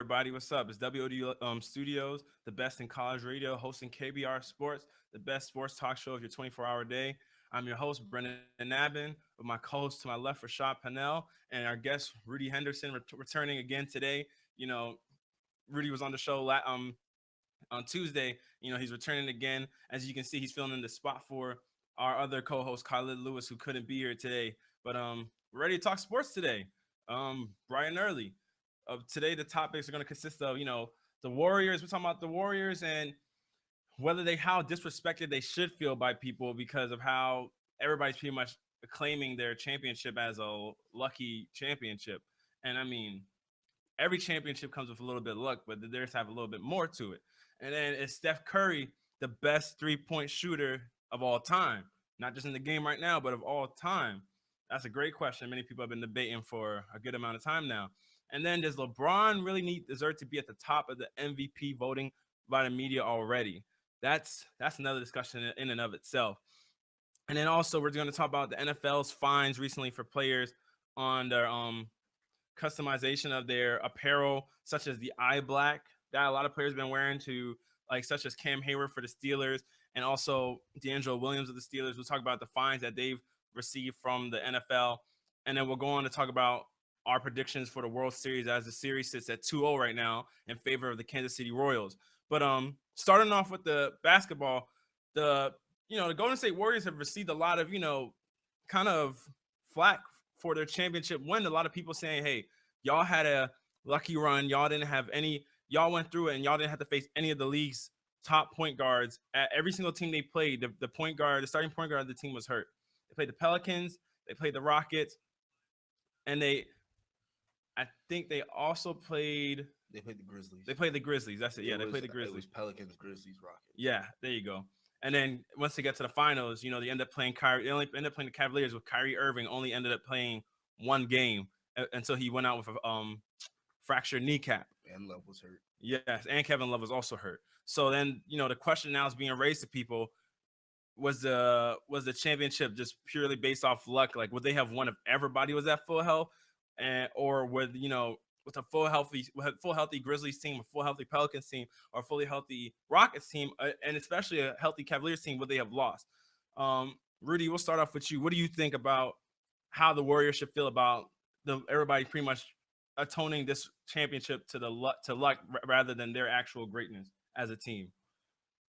everybody? What's up? It's WOD Studios, the best in college radio, hosting KBR Sports, the best sports talk show of your 24-hour day. I'm your host, Brendan Nabin, with my co-host to my left, Rashad Pannell, and our guest, Rudy Henderson, returning again today. You know, Rudy was on the show on Tuesday. You know, he's returning again. As you can see, he's filling in the spot for our other co-host, Khalid Lewis, who couldn't be here today. But we're ready to talk sports today. Brian Early. Today, the topics are going to consist of, the Warriors. We're talking about the Warriors and how disrespected they should feel by people because of how everybody's pretty much claiming their championship as a lucky championship. And I mean, every championship comes with a little bit of luck, but theirs have a little bit more to it. And then is Steph Curry the best 3-point shooter of all time? Not just in the game right now, but of all time. That's a great question. Many people have been debating for a good amount of time now. And then does LeBron really deserve to be at the top of the MVP voting by the media already? That's another discussion in and of itself. And then also we're going to talk about the NFL's fines recently for players on their customization of their apparel, such as the eye black that a lot of players have been wearing to such as Cam Hayward for the Steelers and also D'Angelo Williams of the Steelers. We'll talk about the fines that they've received from the NFL. And then we'll go on to talk about our predictions for the World Series as the series sits at 2-0 right now in favor of the Kansas City Royals. But starting off with the basketball, the Golden State Warriors have received a lot of, kind of flack for their championship win. A lot of people saying, hey, y'all had a lucky run. Y'all didn't have any, y'all went through it and y'all didn't have to face any of the league's top point guards. At every single team they played, the starting point guard of the team was hurt. They played the Pelicans, they played the Rockets, and I think they also played. They played the Grizzlies. They played the Grizzlies. That's it. Yeah, they played the Grizzlies. It was Pelicans, Grizzlies, Rockets. Yeah, there you go. And then once they get to the finals, they end up playing Kyrie. They only end up playing the Cavaliers with Kyrie Irving. Only ended up playing one game until he went out with a fractured kneecap. And Love was hurt. Yes, and Kevin Love was also hurt. So then the question now is being raised to people: was the championship just purely based off luck? Like, would they have won if everybody was at full health, or would with a full healthy Grizzlies team, a full healthy Pelicans team, or a fully healthy Rockets team, and especially a healthy Cavaliers team, would they have lost? Rudy, we'll start off with you. What do you think about how the Warriors should feel about everybody pretty much atoning this championship to luck rather than their actual greatness as a team?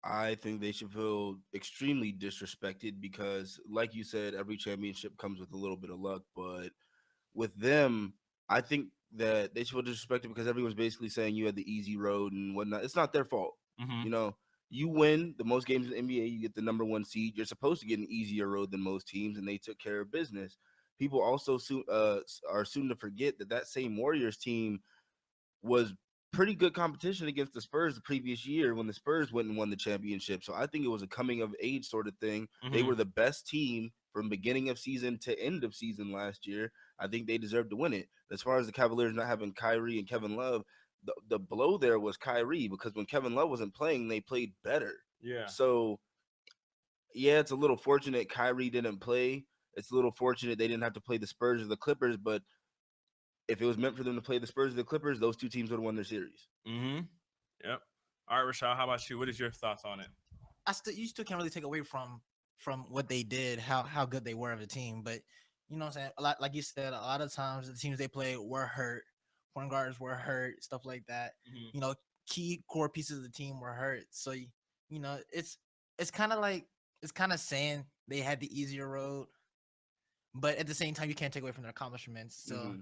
I think they should feel extremely disrespected because, like you said, every championship comes with a little bit of luck. But with them, I think that they should feel disrespected because everyone's basically saying you had the easy road and whatnot. It's not their fault. Mm-hmm. You win the most games in the NBA, you get the number one seed. You're supposed to get an easier road than most teams, and they took care of business. People also are soon to forget that same Warriors team was pretty good competition against the Spurs the previous year when the Spurs went and won the championship. So I think it was a coming of age sort of thing. Mm-hmm. They were the best team from beginning of season to end of season last year. I think they deserved to win it. As far as the Cavaliers not having Kyrie and Kevin Love, the blow there was Kyrie because when Kevin Love wasn't playing, they played better. Yeah. So, yeah, it's a little fortunate Kyrie didn't play. It's a little fortunate they didn't have to play the Spurs or the Clippers, but if it was meant for them to play the Spurs or the Clippers, those two teams would have won their series. Mm-hmm. Yep. All right, Rashad, how about you? What is your thoughts on it? You still can't really take away from what they did, how good they were of a team. But you know what I'm saying? A lot, like you said, a lot of times the teams they played were hurt. Point guards were hurt, stuff like that. Mm-hmm. Key core pieces of the team were hurt. So it's kind of saying they had the easier road, but at the same time you can't take away from their accomplishments. So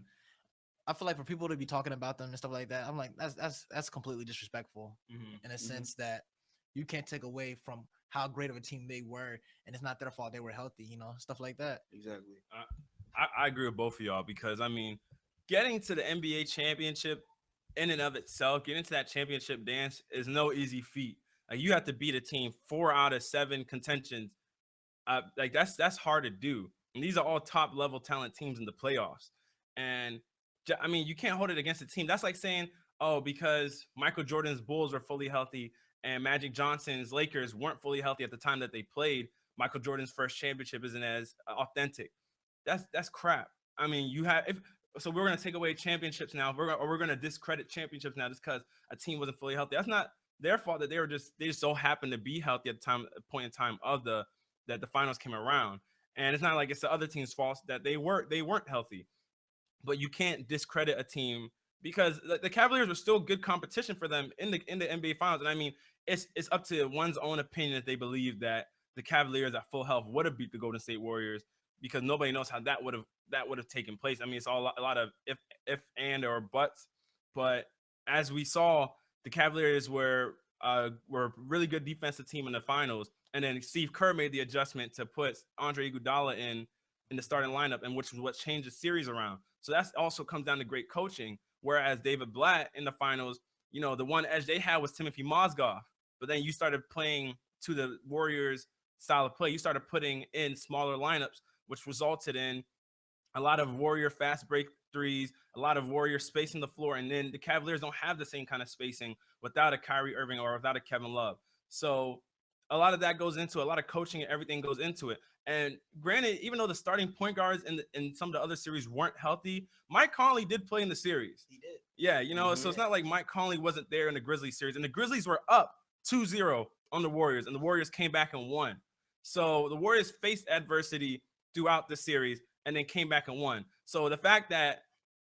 I feel like for people to be talking about them and stuff like that, I'm like that's completely disrespectful in a sense that you can't take away from how great of a team they were, and it's not their fault they were healthy, stuff like that. Exactly. I agree with both of y'all because I mean, getting to the NBA championship in and of itself, getting to that championship dance is no easy feat. Like you have to beat a team 4 out of 7 contentions. Like that's hard to do. And these are all top level talent teams in the playoffs. And I mean, you can't hold it against a team. That's like saying, oh, because Michael Jordan's Bulls were fully healthy and Magic Johnson's Lakers weren't fully healthy at the time that they played, Michael Jordan's first championship isn't as authentic. That's crap. I mean, so we're going to take away championships now. We're going to discredit championships now just because a team wasn't fully healthy. That's not their fault that they just so happened to be healthy at the point in time of the finals came around. And it's not like it's the other team's fault that they weren't healthy. But you can't discredit a team because the Cavaliers were still good competition for them in the NBA Finals. And I mean, it's up to one's own opinion if they believe that the Cavaliers at full health would have beat the Golden State Warriors, because nobody knows how that would have taken place. I mean, it's all a lot of if and or buts. But as we saw, the Cavaliers were a really good defensive team in the finals, and then Steve Kerr made the adjustment to put Andre Iguodala in the starting lineup, and which was what changed the series around. So that also comes down to great coaching. Whereas David Blatt in the finals, the one edge they had was Timothy Mozgov. But then you started playing to the Warriors' style of play. You started putting in smaller lineups, which resulted in a lot of Warrior fast break threes, a lot of Warrior spacing the floor. And then the Cavaliers don't have the same kind of spacing without a Kyrie Irving or without a Kevin Love. So a lot of that goes into it. A lot of coaching and everything goes into it. And granted, even though the starting point guards in some of the other series weren't healthy, Mike Conley did play in the series. He did. Yeah, so it's not like Mike Conley wasn't there in the Grizzlies series. And the Grizzlies were up 2-0 on the Warriors, and the Warriors came back and won. So the Warriors faced adversity throughout the series and then came back and won. So the fact that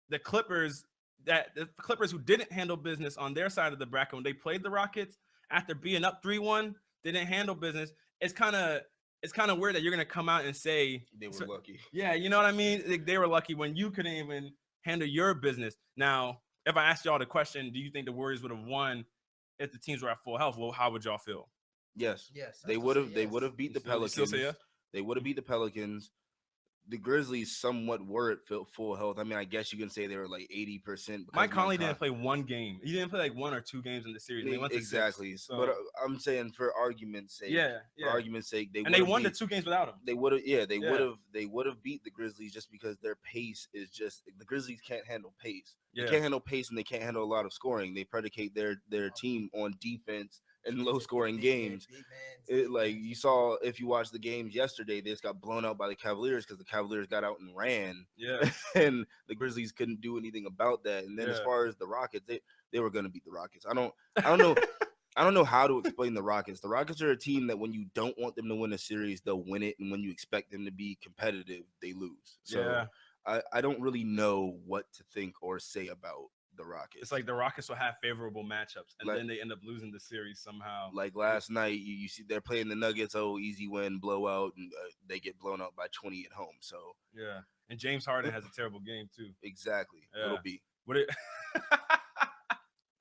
the Clippers who didn't handle business on their side of the bracket when they played the Rockets after being up 3-1, they didn't handle business. It's kind of weird that you're going to come out and say they were lucky. Yeah, you know what I mean? They were lucky when you couldn't even handle your business. Now, if I asked y'all the question, do you think the Warriors would have won if the teams were at full health? Well, how would y'all feel? Yes. Yes. They would have beat the Pelicans. Still say yes? They would have beat the Pelicans. The Grizzlies somewhat were at full health. I mean, I guess you can say they were like 80%. Mike Conley didn't play one game. He didn't play like 1 or 2 games in the series. They went to exactly. 6, so. But I'm saying for argument's sake. Yeah. For argument's sake, they won the 2 games without him. They would have. Yeah, they would have beat the Grizzlies just because their pace is just the Grizzlies can't handle pace. Yeah. They can't handle pace and they can't handle a lot of scoring. They predicate their team on defense and low scoring games. Like you saw, if you watched the games yesterday, they just got blown out by the Cavaliers because the Cavaliers got out and ran. Yeah. And the Grizzlies couldn't do anything about that. And then as far as the Rockets, they were going to beat the Rockets. I don't know. I don't know how to explain the Rockets. The Rockets are a team that when you don't want them to win a series, they'll win it. And when you expect them to be competitive, they lose. So I don't really know what to think or say about the Rockets. It's like the Rockets will have favorable matchups, and then they end up losing the series somehow. Like last night, you see they're playing the Nuggets. Oh, easy win, blowout, and they get blown out by 20 at home. So yeah, and James Harden has a terrible game too. Exactly, yeah. Little B. What it?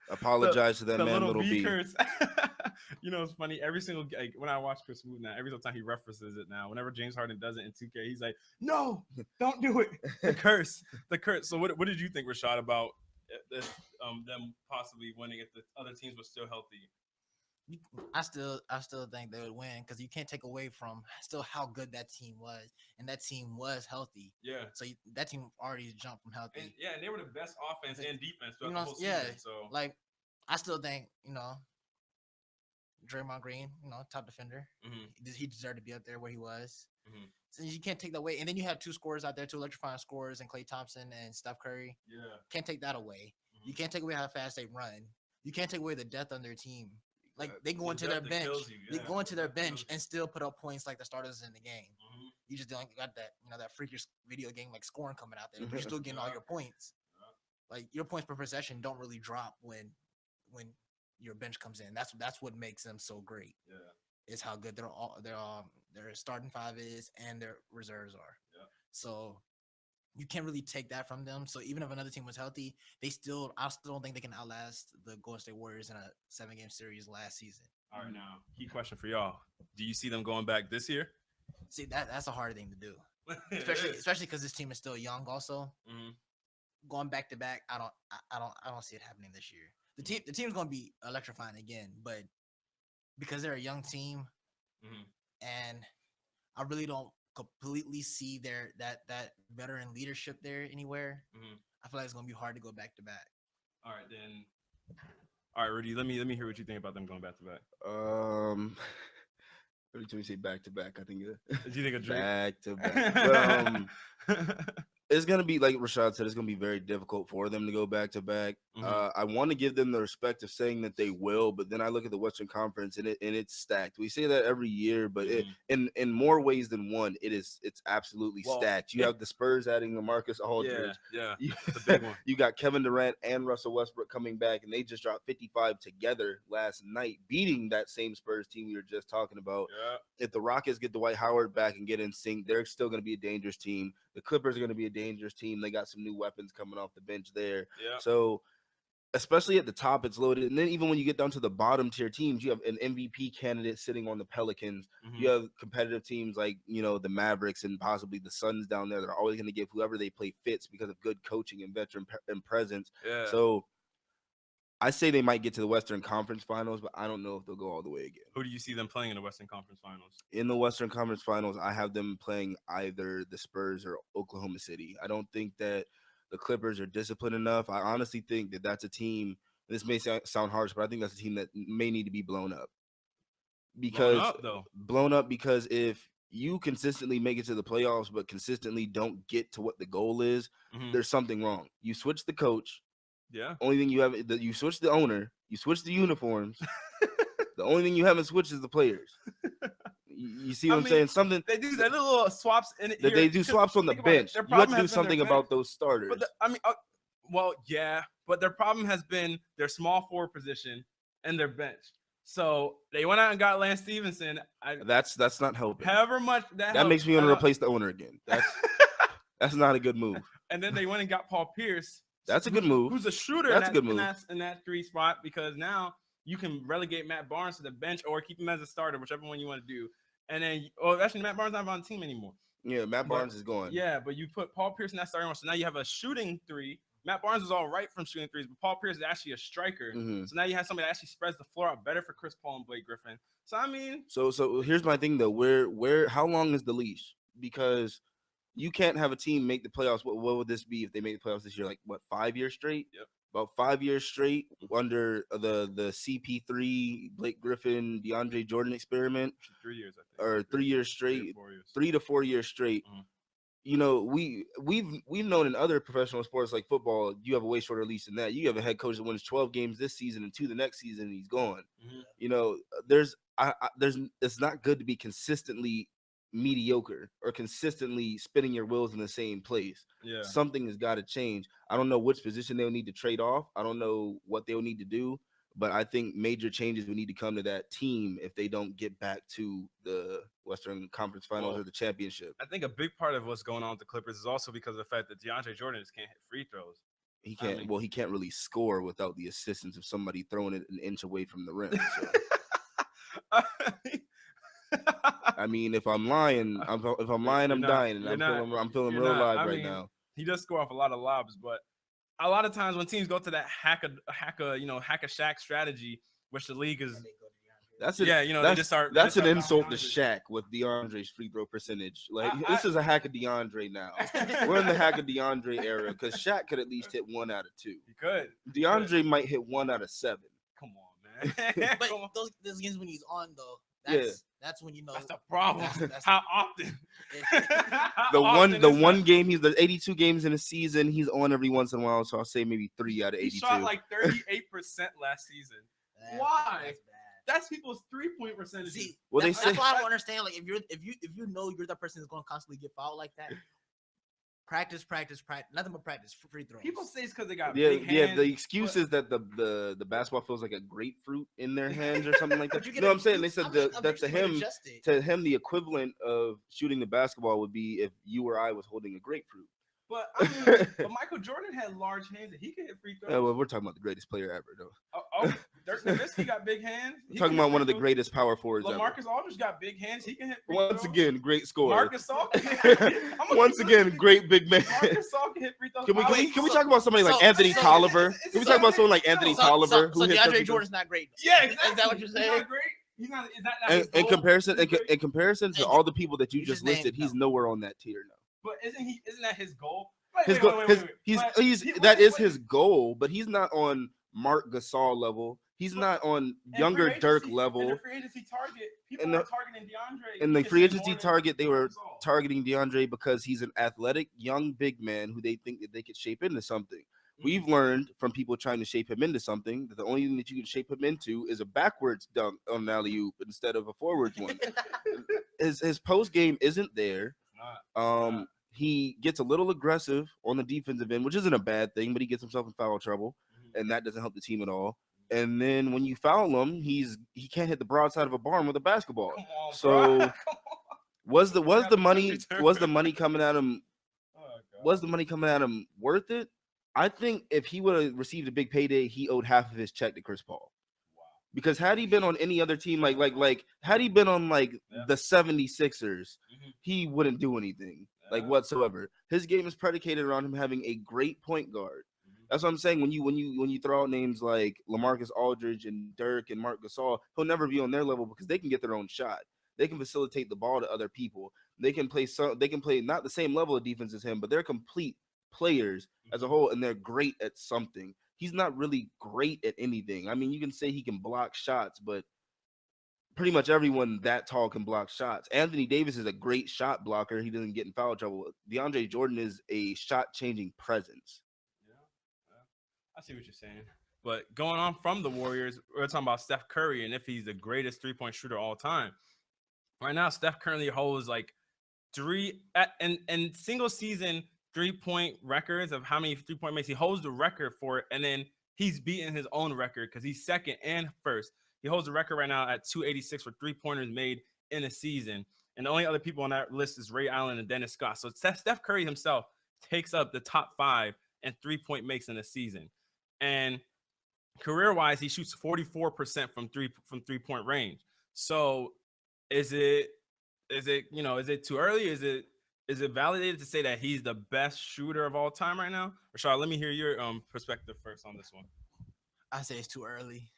Apologize to that man, Little B. It's funny. Every single when I watch Chris Smoot now, every single time he references it now, whenever James Harden does it in 2K, he's like, "No, don't do it." The curse. So what did you think, Rashad, about them possibly winning if the other teams were still healthy? I still think they would win because you can't take away from still how good that team was, and that team was healthy. Yeah. So that team already jumped from healthy. And they were the best offense and defense throughout the whole season. So like I still think Draymond Green, top defender. Mm-hmm. He deserved to be up there where he was. Mm-hmm. So you can't take that away. And then you have 2 scorers out there, 2 electrifying scorers, and Klay Thompson and Steph Curry. Yeah. Can't take that away. Mm-hmm. You can't take away how fast they run. You can't take away the depth on their team. Like they go into their bench, they go into their bench and still put up points like the starters in the game. Mm-hmm. You just don't got that, that freakish video game like scoring coming out there, but you're still getting all your points. Like your points per possession don't really drop when your bench comes in. That's what makes them so great. Yeah, is how good their starting 5 is and their reserves are. Yeah, so you can't really take that from them. So even if another team was healthy, I still don't think they can outlast the Golden State Warriors in a 7-game series last season. All right, now key question for y'all: do you see them going back this year? See, that's a hard thing to do, especially because this team is still young. Also, going back to back, I don't see it happening this year. The team's going to be electrifying again, but because they're a young team, and I really don't completely see that veteran leadership there anywhere. I feel like it's gonna be hard to go back to back. All right, then. All right, Rudy. Let me hear what you think about them going back to back. Every time you say back to back, I think did you think of Drake? Back to back. It's gonna be like Rashad said. It's gonna be very difficult for them to go back to back. I want to give them the respect of saying that they will, but then I look at the Western Conference and it's stacked. We say that every year, but in more ways than one, it's absolutely stacked. You have the Spurs adding LaMarcus Aldridge. Yeah, it's a big one. You got Kevin Durant and Russell Westbrook coming back, and they just dropped 55 together last night, beating that same Spurs team we were just talking about. Yeah. If the Rockets get Dwight Howard back and get in sync, they're still going to be a dangerous team. The Clippers are going to be a dangerous team. They got some new weapons coming off the bench there. Yeah. So, especially at the top, it's loaded. And then even when you get down to the bottom tier teams, you have an MVP candidate sitting on the Pelicans. You have competitive teams like, the Mavericks and possibly the Suns down there that are always going to give whoever they play fits because of good coaching and veteran and presence. Yeah. So, I say they might get to the Western Conference Finals, but I don't know if they'll go all the way again. Who do you see them playing in the Western Conference Finals? In the Western Conference Finals, I have them playing either the Spurs or Oklahoma City. I don't think that the Clippers are disciplined enough. I honestly think that that's a team. This may sound harsh, but I think that's a team that may need to be blown up. Blown up because if you consistently make it to the playoffs, but consistently don't get to what the goal is, there's something wrong. You switch the coach. Yeah. Only thing you have, you switch the owner, you switch the uniforms. The only thing you haven't switched is the players. You see what I'm saying? Something they do that little swaps in it. They do swaps on the bench. You have to do something about those starters. But their problem has been their small forward position and their bench. So they went out and got Lance Stevenson. That's not helping. However much that makes me want to replace the owner again. That's not a good move. And then they went and got Paul Pierce. That's a good move. Who's a shooter? That's a good move in that 3 spot, because now you can relegate Matt Barnes to the bench or keep him as a starter, whichever one you want to do. And then, actually, Matt Barnes not on the team anymore. Yeah, Matt Barnes is gone. Yeah, but you put Paul Pierce in that starting one, so now you have a shooting 3. Matt Barnes is all right from shooting 3s, but Paul Pierce is actually a striker. So now you have somebody that actually spreads the floor out better for Chris Paul and Blake Griffin. So I mean, so here's my thing though. How long is the leash? Because you can't have a team make the playoffs. What would this be if they make the playoffs this year? Like, 5 years straight? Yep. About 5 years straight under the CP3, Blake Griffin, DeAndre Jordan experiment. 3 years, I think. Or 3 years straight. 3 to 4 years straight. We've known in other professional sports like football, you have a way shorter leash than that. You have a head coach that wins 12 games this season and 2 the next season, and he's gone. It's not good to be consistently mediocre or consistently spinning your wheels in the same place. Yeah, something has got to change. I don't know which position they'll need to trade off. I don't know what they'll need to do, but I think major changes will need to come to that team if they don't get back to the Western Conference Finals or the championship. I think a big part of what's going on with the Clippers is also because of the fact that DeAndre Jordan just can't hit free throws. He can't. He can't really score without the assistance of somebody throwing it an inch away from the rim. So. I mean, if I'm lying, I'm dying, and I'm feeling real live right now. He does score off a lot of lobs, but a lot of times when teams go to that hack a Shaq strategy, which the league is. That's an insult to Shaq with DeAndre's free throw percentage. Like, this is a hack of DeAndre now. We're in the hack of DeAndre era because Shaq could at least hit 1 out of 2. He could. DeAndre might hit 1 out of 7. Come on, man. But those games when he's on though. That's when you know that's the problem. That's how often. The one game the 82 games in a season, he's on every once in a while. So I'll say maybe 3 out of 82. He shot like 38% last season. Why? That's people's 3-point percentage. See, that's why I don't understand. Like, if you know you're the person that's going to constantly get fouled like that. Practice, nothing but practice for free throws. People say it's because they got big hands. The excuse is that the basketball feels like a grapefruit in their hands or something like that. You know what I'm saying? They said that to him the equivalent of shooting the basketball would be if you or I was holding a grapefruit. But but Michael Jordan had large hands and he could hit free throws. Yeah, well, we're talking about the greatest player ever, though. Dirk Nowitzki got big hands. We're talking about one of the greatest power forwards ever. LaMarcus Aldridge got big hands. He can hit free throws. Once again, great scorer. Marcus Gasol. Once again, great big man. Marcus Gasol can hit free throws. Can we talk about somebody like Anthony Tolliver? Can we talk about someone like Anthony Tolliver? So DeAndre Jordan's not great. Yeah, is that what you're saying? He's not great. He's not. Is that in comparison to all the people that you just listed, he's nowhere on that tier now. But isn't that his goal? That is his goal, but he's not on Mark Gasol level. He's not on younger Dirk level. And the free agency target People in are the targeting DeAndre. in He the can free say more agency than target, they were Marc Gasol. targeting DeAndre because he's an athletic young big man who they think that they could shape into something. We've learned from people trying to shape him into something that the only thing that you can shape him into is a backwards dunk on an alley oop instead of a forwards one. His post game isn't there. Not. He gets a little aggressive on the defensive end, which isn't a bad thing, but he gets himself in foul trouble, and that doesn't help the team at all. And then when you foul him, he can't hit the broadside of a barn with a basketball. Come on, So bro. was the Got the money country term. was the money coming at him Oh, God. was the money coming at him worth it? I think if he would have received a big payday, he owed half of his check to Chris Paul. Wow. Because had he been on any other team, like had he been on like Yeah. the 76ers, Mhm. he wouldn't do anything like Yeah. whatsoever. His game is predicated around him having a great point guard. That's what I'm saying. When you throw out names like LaMarcus Aldridge and Dirk and Marc Gasol, he'll never be on their level because they can get their own shot. They can facilitate the ball to other people. They can play not the same level of defense as him, but they're complete players as a whole, and they're great at something. He's not really great at anything. I mean, you can say he can block shots, but pretty much everyone that tall can block shots. Anthony Davis is a great shot blocker. He doesn't get in foul trouble. DeAndre Jordan is a shot changing presence. Yeah. I see what you're saying. But going on from the Warriors, we're talking about Steph Curry and if he's the greatest three-point shooter all time. Right now, Steph currently holds like in single season 3-point records of how many 3-point makes. He holds the record for it, and then he's beating his own record because he's second and first. He holds the record right now at 286 for 3-pointers made in a season. And the only other people on that list is Ray Allen and Dennis Scott. So Steph Curry himself takes up the top 5 and 3-point makes in a season. And career-wise, he shoots 44% from 3-point range. So is it is it too early? Is it validated to say that he's the best shooter of all time right now? Rashad, let me hear your perspective first on this one. I say it's too early.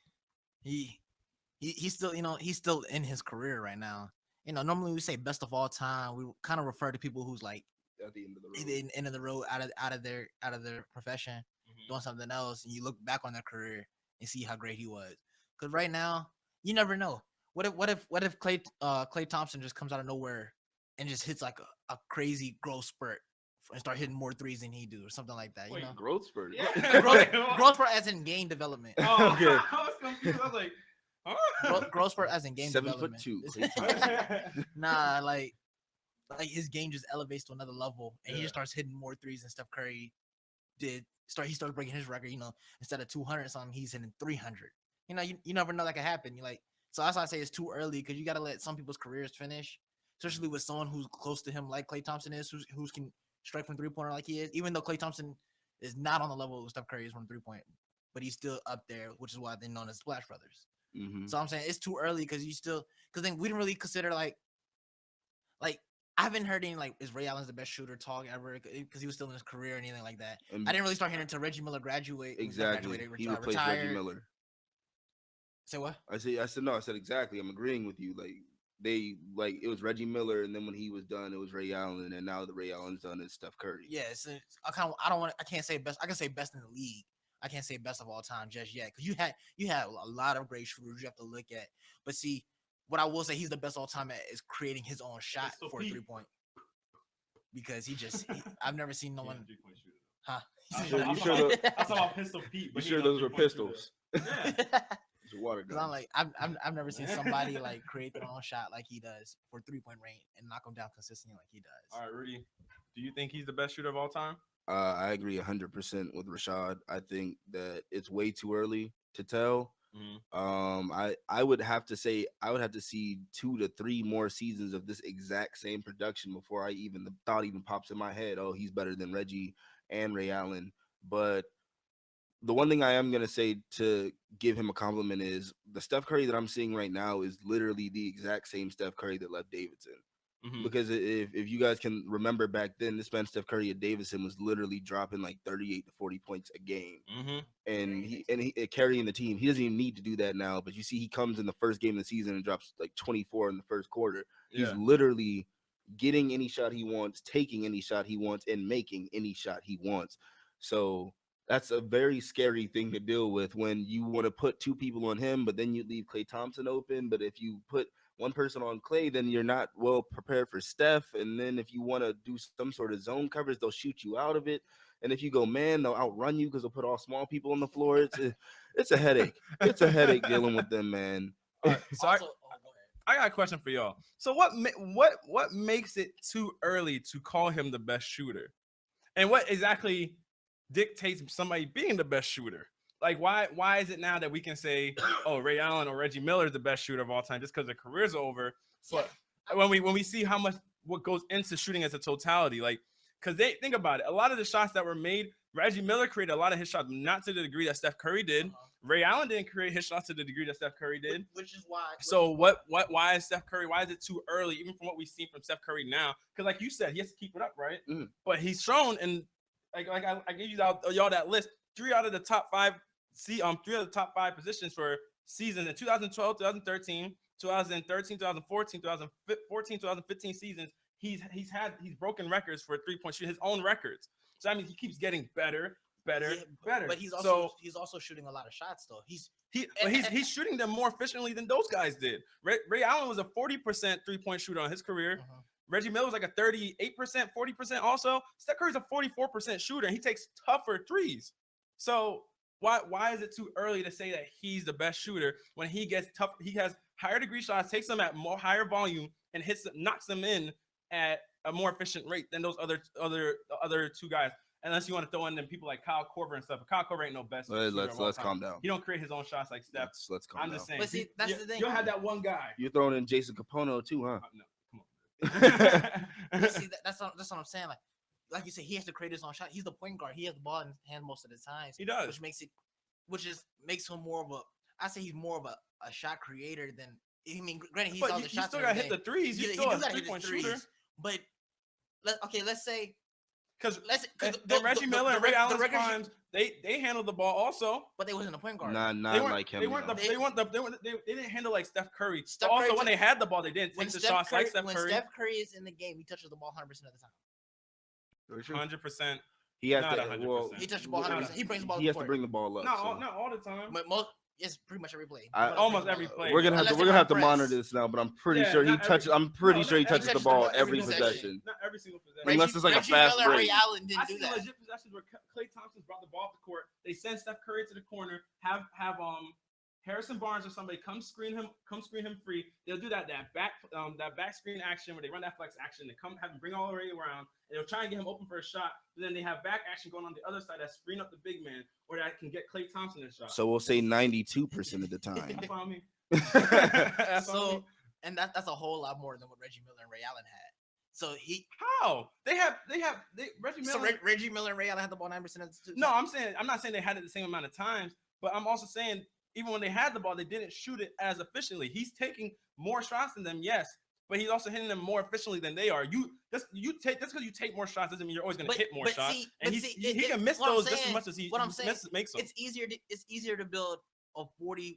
He's still he's still in his career right now. Normally we say best of all time. We kind of refer to people who's like At the end of the road. end of the road, out of their profession, doing something else, and you look back on their career and see how great he was. Because right now, you never know. What if Clay Thompson just comes out of nowhere and just hits like a crazy growth spurt and start hitting more threes than he do or something like that? Wait, Growth spurt. Growth spurt as in game development. Oh, Okay. I was confused. I was like, huh? Growth spurt as in game 7'2". development. Nah, like his game just elevates to another level, and he just starts hitting more threes than Steph Curry did. He starts breaking his record. Instead of 200 something, he's hitting 300. You never know that could happen. So that's why I say it's too early because you got to let some people's careers finish, especially with someone who's close to him like Klay Thompson is, who can strike from 3-pointer like he is. Even though Klay Thompson is not on the level of Steph Curry is from 3-point, but he's still up there, which is why they're known as Splash Brothers. Mm-hmm. So I'm saying it's too early because then we didn't really consider like I haven't heard any is Ray Allen's the best shooter talk ever because he was still in his career or anything like that. I didn't really start hearing until Reggie Miller graduated. Exactly. He replaced retired. Reggie Miller. Say what? I said no. I said exactly. I'm agreeing with you. It was Reggie Miller, and then when he was done, it was Ray Allen, and now the Ray Allen's done is Steph Curry. Yes, I can't say best. I can say best in the league. I can't say best of all time just yet because you had a lot of great shooters you have to look at. But see, what I will say he's the best all time at is creating his own shot for a 3-point. Because I've never seen no one. Huh? You sure I saw Pistol Pete. You sure those were pistols? Yeah. It's a water gun. I'm like I've never seen somebody create their own shot like he does for 3-point range and knock them down consistently like he does. All right, Rudy, do you think he's the best shooter of all time? I agree 100% with Rashad. I think that it's way too early to tell. Mm-hmm. I would have to say I would have to see 2 to 3 more seasons of this exact same production before the thought even pops in my head. Oh, he's better than Reggie and Ray Allen. But the one thing I am going to say to give him a compliment is the Steph Curry that I'm seeing right now is literally the exact same Steph Curry that left Davidson. Mm-hmm. Because if you guys can remember back then, this man Steph Curry at Davidson was literally dropping like 38 to 40 points a game, and he carrying the team. He doesn't even need to do that now. But you see, he comes in the first game of the season and drops like 24 in the first quarter. He's literally getting any shot he wants, taking any shot he wants, and making any shot he wants. So that's a very scary thing to deal with when you want to put 2 people on him, but then you leave Klay Thompson open. But if you put one person on Clay, then you're not well prepared for Steph. And then if you want to do some sort of zone coverage, they'll shoot you out of it. And if you go man, they'll outrun you because they'll put all small people on the floor. It's a headache. It's a headache dealing with them, man. All right, so Also, I got a question for y'all. So what makes it too early to call him the best shooter, and what exactly dictates somebody being the best shooter? Like why is it now that we can say, oh, Ray Allen or Reggie Miller is the best shooter of all time just because their careers are over? But when we see how much what goes into shooting as a totality, like because they think about it, a lot of the shots that were made, Reggie Miller created a lot of his shots, not to the degree that Steph Curry did. Ray Allen didn't create his shots to the degree that Steph Curry did. Which is why. So why is Steph Curry? Why is it too early, even from what we've seen from Steph Curry now? Because like you said, he has to keep it up, right? But he's shown, and like I gave y'all that list, three out of the top five positions for seasons in 2012, 2013, 2013, 2014, 2014, 2015 seasons. He's broken records for 3-point shooting, his own records. So I mean, he keeps getting better. But he's also shooting a lot of shots though. He's shooting them more efficiently than those guys did. Ray Allen was a 40% 3-point shooter on his career. Reggie Miller was like a 38%, 40% also. Steph Curry's a 44% shooter, and he takes tougher threes. So why is it too early to say that he's the best shooter when he gets tough? He has higher degree shots, takes them at higher volume, and knocks them in at a more efficient rate than those other two guys. Unless you want to throw in them people like Kyle Korver and stuff. But Kyle Korver ain't no best. Let's calm down. He don't create his own shots like Steph. Let's calm down. I'm just saying. But see, that's the thing. You don't have that one guy. You're throwing in Jason Capono too, huh? No, come on. See, that's what I'm saying. Like you said, he has to create his own shot. He's the point guard. He has the ball in his hand most of the time. He does, makes him more of a. I say he's more of a shot creator than. I mean, granted, he's but all the shots. You still got to hit the threes. You still a 3-point shooter. But let's say. Because Reggie Miller and Ray Allen's primes, they handled the ball also, but they wasn't a point guard. Not like him. They didn't handle like Steph Curry. Also, when they had the ball, they didn't take the shots like Steph Curry. When Steph Curry is in the game, he touches the ball 100% of the time. 100%. He has not to. 100%. Well, he touches the ball 100%. He brings the ball. He has to bring the ball up. Not all the time. But it's pretty much every play. Almost every play. We're gonna have to monitor this now, but I'm pretty sure he touches. I'm pretty sure he touches the ball every possession. Not every single possession. Unless it's like a fast break. Ray Allen didn't do that. Legit possessions where Klay Thompson brought the ball up the court. They send Steph Curry to the corner. Have Harrison Barnes or somebody come screen him free. They'll do that back screen action where they run that flex action. They have him bring all the way around. And they'll try and get him open for a shot. But then they have back action going on the other side that screen up the big man, or that can get Klay Thompson a shot. So we'll say 92% of the time. You follow me? And that's a whole lot more than what Reggie Miller and Ray Allen had. So Reggie Miller. So Reggie Miller and Ray Allen had the ball 9% of the time. No, I'm not saying they had it the same amount of times, but I'm also saying even when they had the ball, they didn't shoot it as efficiently. He's taking more shots than them, yes, but he's also hitting them more efficiently than they are. Just because you take more shots doesn't mean you're always going to hit more shots. He can miss those just as much as he makes them. It's easier to build a 44%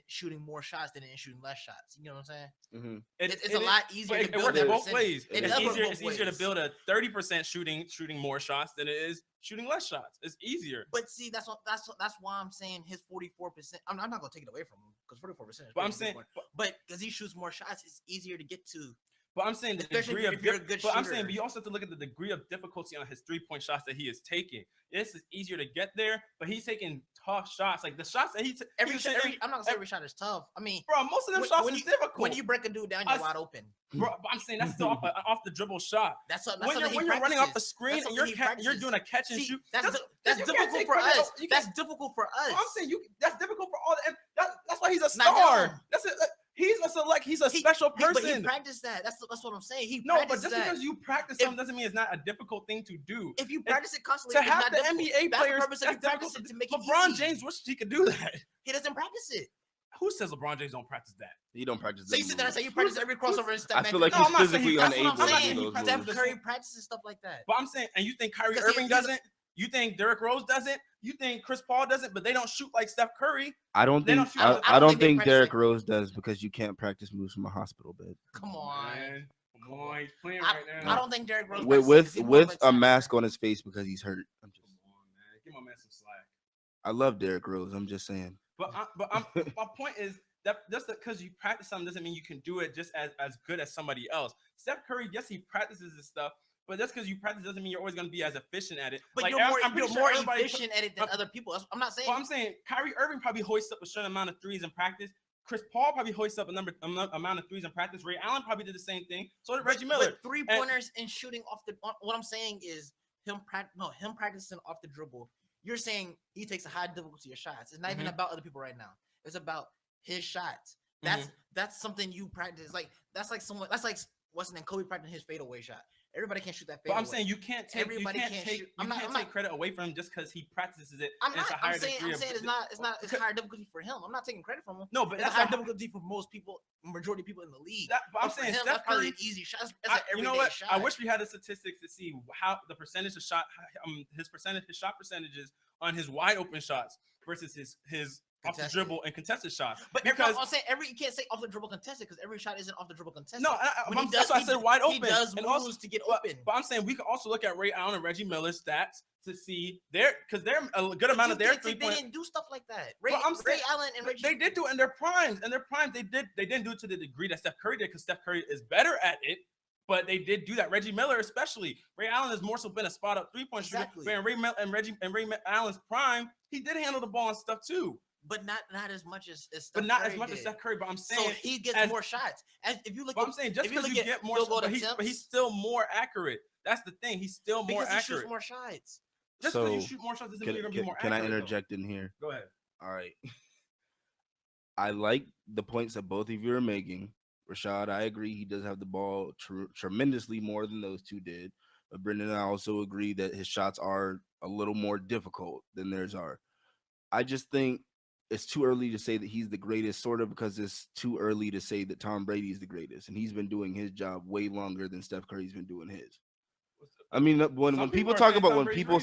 shooting more shots than shooting less shots. You know what I'm saying? Mm-hmm. It's a lot easier to build. It works both ways. It's easier to build a 30% shooting more shots than it is shooting less shots. It's easier. But see, that's why I'm saying his 44%. I'm not gonna take it away from him because 44%. Is but I'm saying, but because he shoots more shots, it's easier to get to. But I'm saying the degree of but you also have to look at the degree of difficulty on his 3-point shots that he is taking. This is easier to get there, but he's taking tough shots. Like the shots that I'm not gonna say every shot is tough. I mean, bro, most of them shots is difficult. When you break a dude down, you're wide open. Bro, but I'm saying that's still off the dribble shot. That's when you're running off the screen and you're doing a catch and shoot. That's difficult for us. That's difficult for us. I'm saying that's difficult for all. That's why he's a star. That's it. He's a special person. But he practiced that. That's what I'm saying. But just because you practice something doesn't mean it's not a difficult thing to do. If you practice it constantly, to have the NBA players, that's practice it to make it LeBron easy. James wishes he could do that. He doesn't practice it. Who says LeBron James don't practice that? He don't practice that. So you sit there and say you practice every crossover and step I back. feel like he's physically unable to do those Steph moves. Curry practices stuff like that. But I'm saying, and you think Kyrie Irving doesn't? You think Derrick Rose doesn't? You think Chris Paul doesn't? But they don't shoot like Steph Curry. I don't think Derrick Rose does because you can't practice moves from a hospital bed. Come on. Come on, he's playing right now. I don't think Derrick Rose with a mask on his face because he's hurt. Come on, man. Give my man some slack. I love Derrick Rose. I'm just saying. But my point is just because you practice something doesn't mean you can do it just as good as somebody else. Steph Curry, yes, he practices this stuff, but just because you practice doesn't mean you're always going to be as efficient at it. But like, you're more efficient at it than other people. I'm not saying. Well, I'm saying Kyrie Irving probably hoists up a certain amount of threes in practice. Chris Paul probably hoists up amount of threes in practice. Ray Allen probably did the same thing. So did Reggie Miller. But 3-pointers and shooting off the. What I'm saying is him practicing off the dribble. You're saying he takes a high difficulty of shots. It's not even about other people right now. It's about his shots. That's something you practice. Like that's like what's the name? Kobe practicing his fadeaway shot. Everybody can't shoot that fadeaway. But I'm saying you can't take credit away from him just because he practices it. I'm saying it's higher difficulty for him. I'm not taking credit from him. No, but that's higher difficulty for most people, majority of people in the league. But I'm saying that's probably an easy shot. You know what? Shot. I wish we had the statistics to see how the percentage of shot, his shot percentages on his wide open shots versus his off the dribble and contested shots. But because I'm saying you can't say off the dribble contested because every shot isn't off the dribble contested. No, that's why I said wide open. He does moves to get open. But I'm saying we can also look at Ray Allen and Reggie Miller's stats to see because they're a good amount of their 3-point. They didn't do stuff like that. Ray Allen and Reggie. They did do it in their primes. In their primes, they didn't do it to the degree that Steph Curry did because Steph Curry is better at it. But they did do that. Reggie Miller, especially. Ray Allen has more so been a spot up 3-point shooter. But in Ray Allen's prime, he did handle the ball and stuff too. But not as much as Steph But not Curry as much did. as Steph Curry. But I'm saying so he gets more shots. If you look, I'm saying just because you get more, but he's still more accurate. That's the thing. He's still more accurate. He shoots more shots. Just because you shoot more shots doesn't mean you're gonna be more accurate. Can I interject in here? Go ahead. All right. I like the points that both of you are making. Rashad, I agree. He does have the ball tremendously more than those two did. But Brendan and I also agree that his shots are a little more difficult than theirs are. I just think it's too early to say that he's the greatest, sort of because it's too early to say that Tom Brady is the greatest. And he's been doing his job way longer than Steph Curry's been doing his. I mean, when people talk about when people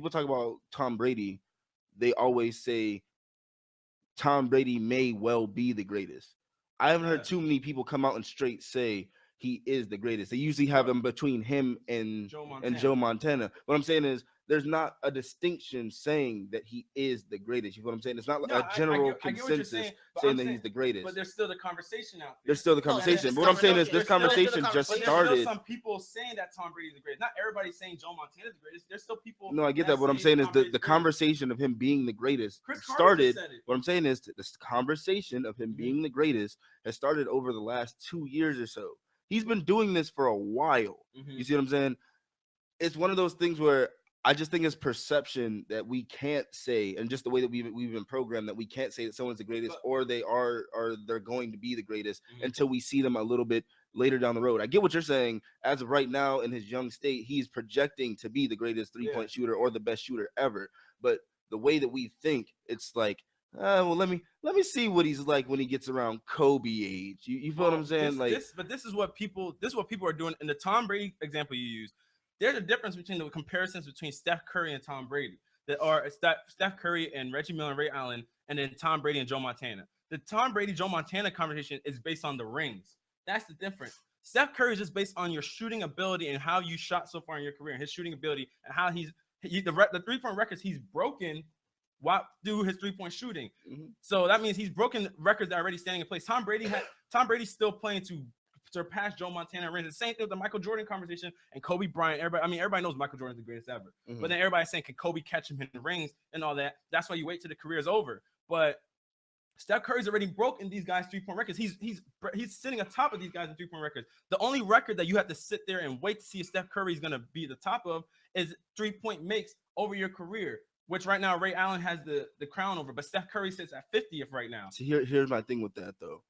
talk about Tom Brady, they always say Tom Brady may well be the greatest. I haven't heard too many people come out and straight say he is the greatest. They usually have him between him and Joe Montana. What I'm saying is there's not a distinction saying that he is the greatest. You know what I'm saying? It's not a general consensus saying that he's the greatest. But there's still the conversation out there. There's still the conversation. But what I'm saying is this conversation just started. There's still some people saying that Tom Brady is the greatest. Not everybody's saying Joe Montana is the greatest. There's still people. No, I get that. What I'm saying is the conversation of him being the greatest started. What I'm saying is this conversation of him being the greatest has started over the last 2 years or so. He's been doing this for a while. You see what I'm saying? It's one of those things where I just think it's perception that we can't say, and just the way that we've been programmed, that we can't say that someone's the greatest or they're going to be the greatest until we see them a little bit later down the road. I get what you're saying. As of right now, in his young state, he's projecting to be the greatest 3-point shooter or the best shooter ever. But the way that we think, it's like, well, let me see what he's like when he gets around Kobe age. You feel what I'm saying? This is what people are doing. In the Tom Brady example you use, there's a difference between the comparisons between Steph Curry and Tom Brady. That are Steph Curry and Reggie Miller and Ray Allen, and then Tom Brady and Joe Montana. The Tom Brady Joe Montana conversation is based on the rings. That's the difference. Steph Curry is just based on your shooting ability and how you shot so far in your career, and his shooting ability, and how the 3-point records he's broken through his 3-point shooting. So that means he's broken records that are already standing in place. Tom Brady's still playing to surpass Joe Montana rings. The same thing with the Michael Jordan conversation and Kobe Bryant. Everybody knows Michael Jordan's the greatest ever. But then everybody's saying, can Kobe catch him in the rings and all that? That's why you wait till the career is over. But Steph Curry's already broken these guys' 3-point records. He's sitting atop of these guys in 3-point records. The only record that you have to sit there and wait to see if Steph Curry is going to be the top of is 3-point makes over your career, which right now Ray Allen has the crown over, but Steph Curry sits at 50th right now. So here's my thing with that, though.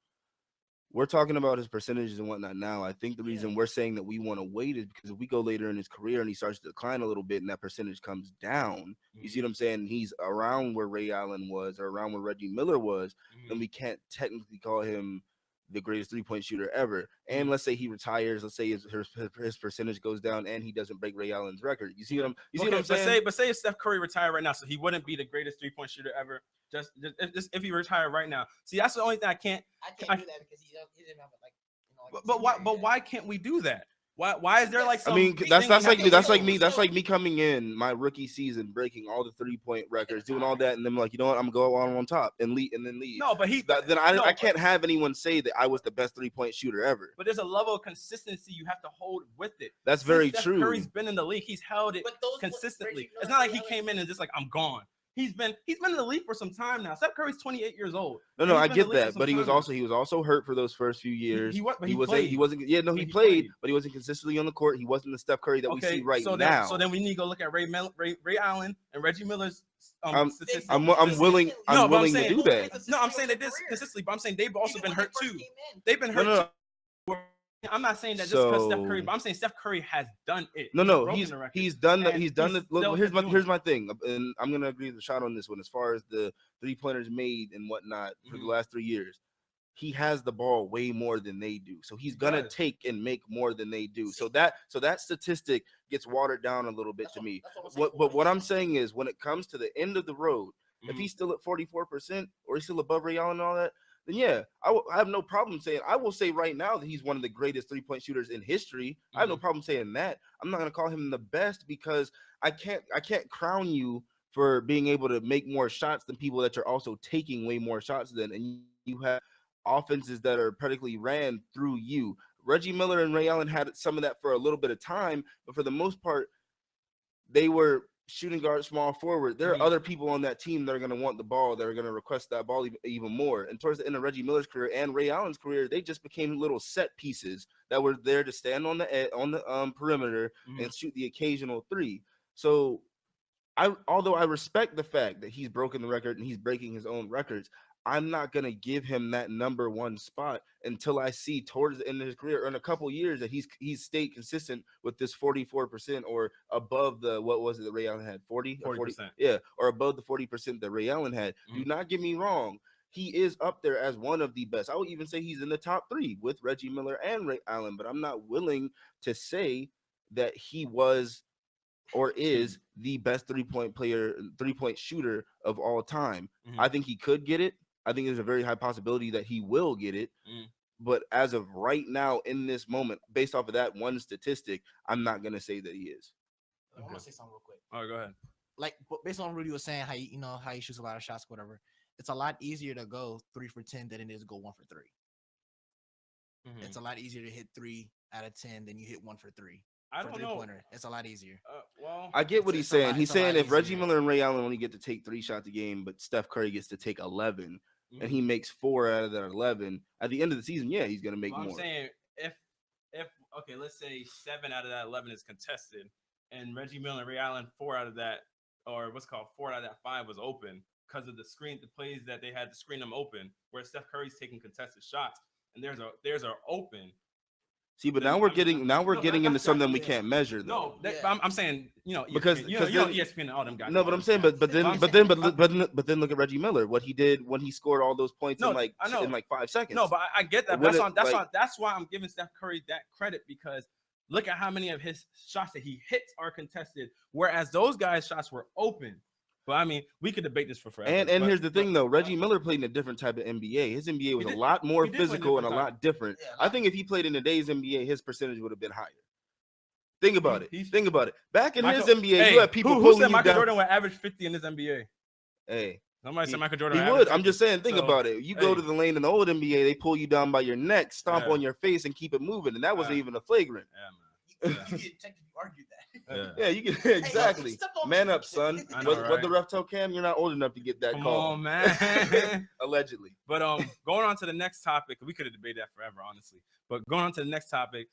We're talking about his percentages and whatnot now. I think the reason we're saying that we want to wait is because if we go later in his career and he starts to decline a little bit and that percentage comes down, you see what I'm saying? He's around where Ray Allen was or around where Reggie Miller was, then we can't technically call him the greatest 3-point shooter ever. And let's say he retires, let's say his percentage goes down and he doesn't break Ray Allen's record. You see what I'm saying? But say if Steph Curry retired right now, so he wouldn't be the greatest 3-point shooter ever. Just if he retired right now. See, that's the only thing I can't do that because he didn't have But why can't we do that? Why is there like I some? mean, thing that's you have like to me. That's do? like me. That's like me coming in my rookie season, breaking all the 3-point records, doing all that, and then like, you know what? I'm gonna go on top and lead, and then leave. No, but Then I no, can't have anyone say that I was the best 3-point shooter ever. But there's a level of consistency you have to hold with it. That's Since very Steph true. Curry's been in the league. He's held it consistently. It's not like he came in and just like, I'm gone. He's been in the league for some time now. Steph Curry's 28 years old. No, I get that, but he was also hurt for those first few years. He wasn't. Yeah, no, he played, but he wasn't consistently on the court. He wasn't the Steph Curry that we see right now. So then we need to go look at Ray Allen and Reggie Miller's statistics. I'm willing to do that. No, I'm saying they did consistently, but I'm saying they've also been hurt too. They've been hurt too. I'm not saying that just because Steph Curry, but I'm saying Steph Curry has done it. He's done that. Look, here's my thing, and I'm gonna agree with Shot on this one. As far as the 3-pointers made and whatnot for the last 3 years, he has the ball way more than they do. So he's gonna take and make more than they do. So that statistic gets watered down a little bit to me. But what I'm saying is, when it comes to the end of the road, if he's still at 44% or he's still above Ray Allen and all that, then yeah, I have no problem saying. I will say right now that he's one of the greatest 3-point shooters in history. I have no problem saying that. I'm not gonna call him the best because I can't crown you for being able to make more shots than people that you're also taking way more shots than, and you have offenses that are practically ran through you. Reggie Miller and Ray Allen had some of that for a little bit of time, but for the most part, they were shooting guard, small forward. There are other people on that team that are going to want the ball, that are going to request that ball even more. And towards the end of Reggie Miller's career and Ray Allen's career, they just became little set pieces that were there to stand on the perimeter and shoot the occasional three. So although I respect the fact that he's broken the record and he's breaking his own records, I'm not going to give him that number one spot until I see towards the end of his career or in a couple years that he's stayed consistent with this 44% or above the, what was it that Ray Allen had? 40%? Yeah, or above the 40% that Ray Allen had. Do not get me wrong. He is up there as one of the best. I would even say he's in the top 3 with Reggie Miller and Ray Allen, but I'm not willing to say that he was or is the best 3-point shooter of all time. I think he could get it. I think there's a very high possibility that he will get it. But as of right now, in this moment, based off of that one statistic, I'm not going to say that he is. I want to say something real quick. All right, go ahead. Like, based on what Rudy was saying, how he shoots a lot of shots, whatever. It's a lot easier to go 3 for 10 than it is to go 1 for 3. It's a lot easier to hit 3 out of 10 than you hit 1 for 3. I don't know. It's a lot easier. Well, I get what he's saying. He's saying if Reggie Miller and Ray Allen only get to take 3 shots a game, but Steph Curry gets to take 11, and he makes 4 out of that 11, at the end of the season, yeah, he's gonna make more. I'm saying if okay, let's say 7 out of that 11 is contested, and Reggie Miller and Ray Allen 4 out of that, or what's called 4 out of that 5 was open because of the plays that they had to screen them open, where Steph Curry's taking contested shots, and there's a open. See, but now we're getting into something we can't measure, though. No, I'm saying, because ESPN and all them guys. No, but I'm saying, but then look at Reggie Miller, what he did when he scored all those points in like 5 seconds. No, but I get that. But that's why I'm giving Steph Curry that credit, because look at how many of his shots that he hits are contested, whereas those guys' shots were open. But I mean, we could debate this for forever. And here's the thing, though. Reggie Miller played in a different type of NBA. His NBA was a lot more physical and a lot different. Yeah, I think if he played in today's NBA, his percentage would have been higher. Think about it. Back in his NBA, you had people who pulling said you Michael down. Jordan would average 50 in his NBA? Hey. Somebody said Michael Jordan. He would. I'm just saying, think about it. You go to the lane in the old NBA, they pull you down by your neck, stomp on your face, and keep it moving. And that wasn't even a flagrant. Yeah, man. You get technically argued that. Yeah, you can exactly. Hey, man up, son. Know, what the ref told Cam, you're not old enough to get that Come call. on, man. Allegedly. But going on to the next topic, we could have debated that forever, honestly. But going on to the next topic,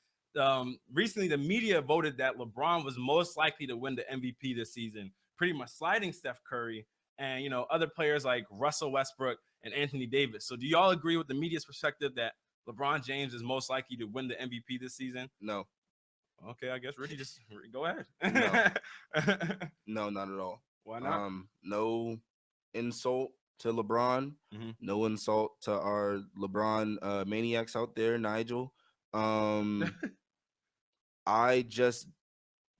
recently the media voted that LeBron was most likely to win the MVP this season, pretty much sliding Steph Curry and other players like Russell Westbrook and Anthony Davis. So do y'all agree with the media's perspective that LeBron James is most likely to win the MVP this season? No. Okay, I guess Ricky just go ahead. No, not at all. Why not? No insult to LeBron. No insult to our LeBron maniacs out there, Nigel.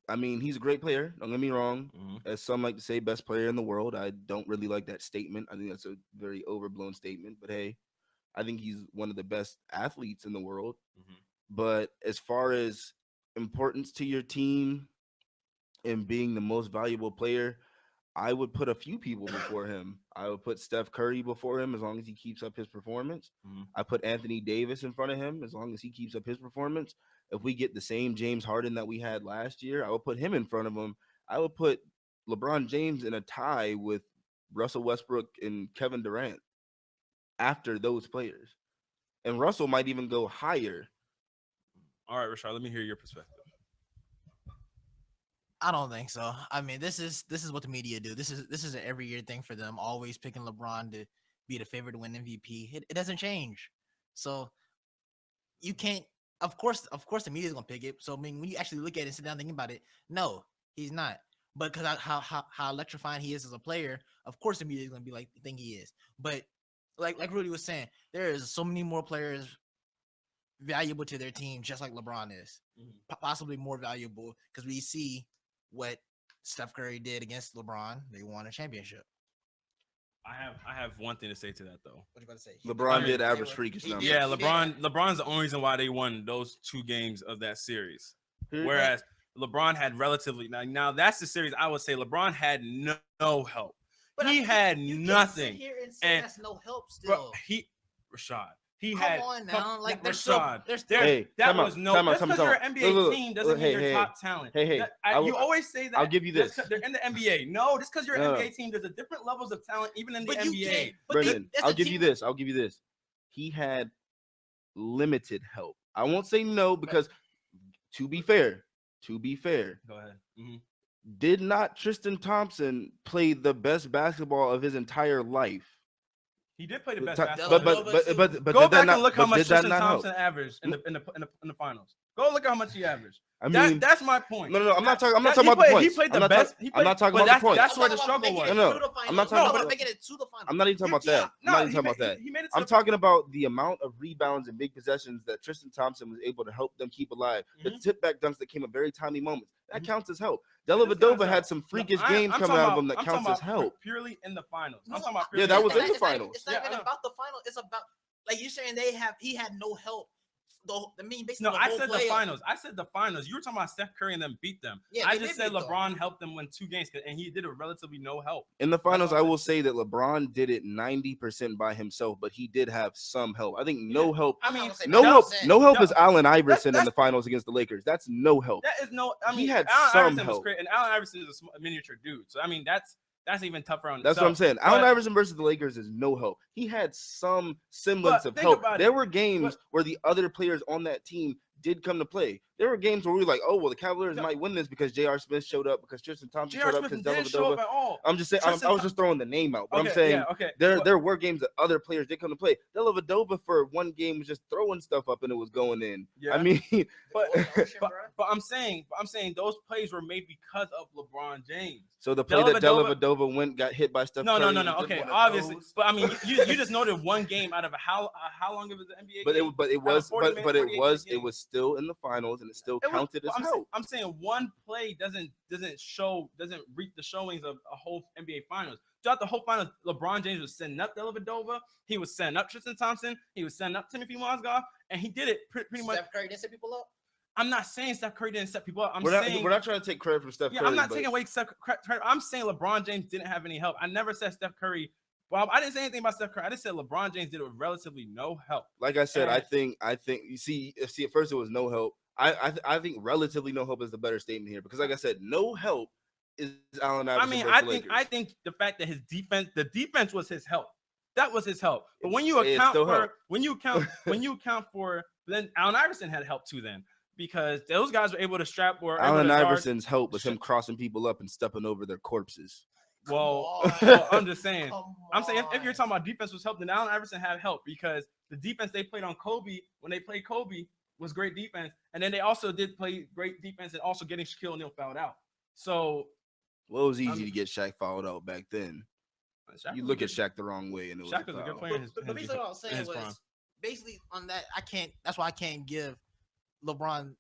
I mean, he's a great player. Don't get me wrong. As some like to say, best player in the world. I don't really like that statement. I think that's a very overblown statement. But hey, I think he's one of the best athletes in the world. But as far as importance to your team and being the most valuable player, I would put a few people before him. I would put Steph Curry before him as long as he keeps up his performance. I put Anthony Davis in front of him as long as he keeps up his performance. If we get the same James Harden that we had last year, I would put him in front of him. I would put LeBron James in a tie with Russell Westbrook and Kevin Durant after those players. And Russell might even go higher. All right, Rashad, let me hear your perspective. I don't think so. I mean, this is what the media do. This is an every year thing for them. Always picking LeBron to be the favorite to win MVP. It doesn't change. So you can't. Of course, the media is gonna pick it. So I mean, when you actually look at it, and sit down, and think about it. No, he's not. But because how electrifying he is as a player, of course the media is gonna be like the thing he is. But like Rudy was saying, there is so many more players valuable to their team, just like LeBron is, possibly more valuable because we see what Steph Curry did against LeBron. They won a championship. I have one thing to say to that though. What you about to say? LeBron did average freakish numbers. Yeah, LeBron's the only reason why they won those 2 games of that series. Whereas LeBron had relatively now that's the series I would say LeBron had no help. But he had nothing. Here and say that's no help still. Rashad. Come on now, like there's Rashad. Hey, that was no. Just because you're an NBA team doesn't mean you're top talent. You always say that. I'll give you this. They're in the NBA. No, just because you're an NBA team, there's a different levels of talent even in the NBA. Brendan, I'll give you this. He had limited help. I won't say no because, to be fair, go ahead. Did not Tristan Thompson play the best basketball of his entire life? He did play the best basketball. But go back and look how much Tristan Thompson averaged in the finals. Go look at how much he averaged. I mean, that's my point. No, I'm not talking about the points. He played the best. I'm not talking about the points. That's where the struggle was. No, I'm not talking about making it to the finals. I'm not even talking about that. I'm not even talking about that. I'm talking about the amount of rebounds and big possessions that Tristan Thompson was able to help them keep alive. The tip back dunks that came at very timely moments. That counts as help. Dellavedova had some freakish games coming out of him that counts as help. Purely in the finals. I'm talking about that was in the finals. It's not even about the finals. It's about like you're saying he had no help. Basically, I said the finals. I said the finals. You were talking about Steph Curry and them beat them. Yeah, I just said LeBron helped them win 2 games, and he did it relatively no help. In the finals, I will say that LeBron did it 90% by himself, but he did have some help. I think no help. I mean, no help is Allen Iverson in the finals against the Lakers. That's no help. That is no. I mean, he had Allen some Iverson help. was great, and Allen Iverson is a miniature dude. So I mean, that's even tougher on. That's what I'm saying. Allen Iverson versus the Lakers is no help. He had some semblance of help. There were games where the other players on that team did come to play. There were games where we were like, oh, well, the Cavaliers might win this because J.R. Smith showed up, because Tristan Thompson showed up, because Dellavedova. I'm just saying, I was just throwing the name out. But I'm saying there were games that other players did come to play. Dellavedova for one game was just throwing stuff up and it was going in. Yeah. I mean, but I'm saying those plays were made because of LeBron James. So the play that Dellavedova got hit by Steph Curry. No. Okay, obviously, but I mean, you just noted one game out of how long it was the NBA. It was still in the finals, and it still counted as help. I'm saying one play doesn't reap the showings of a whole NBA finals. Throughout the whole finals, LeBron James was setting up Dellavedova. He was setting up Tristan Thompson. He was setting up Timothy Mozgov, and he did it pretty much. Steph Curry didn't set people up. I'm not saying Steph Curry didn't set people up. We're not trying to take credit from Steph Curry. I'm not taking away Steph Curry. I'm saying LeBron James didn't have any help. I never said Steph Curry. Well, I didn't say anything about Steph Curry. I just said LeBron James did it with relatively no help. Like I said, I think you see at first it was no help. I think relatively no help is the better statement here, because like I said, no help is Allen Iverson. I think the fact that the defense was his help. That was his help. But when you account for then Allen Iverson had help too then. Because those guys were able to strap. Allen Iverson's help was him crossing people up and stepping over their corpses. Well, I'm just saying. I'm saying if you're talking about defense was help, then Allen Iverson had help, because the defense they played on Kobe when they played Kobe was great defense, and then they also did play great defense and also getting Shaquille O'Neal fouled out. So, well, it was easy to get Shaq fouled out back then. You look at Shaq the wrong way, and it was Shaq was a good player. But basically, what I was saying was basically on that. That's why I can't give LeBron,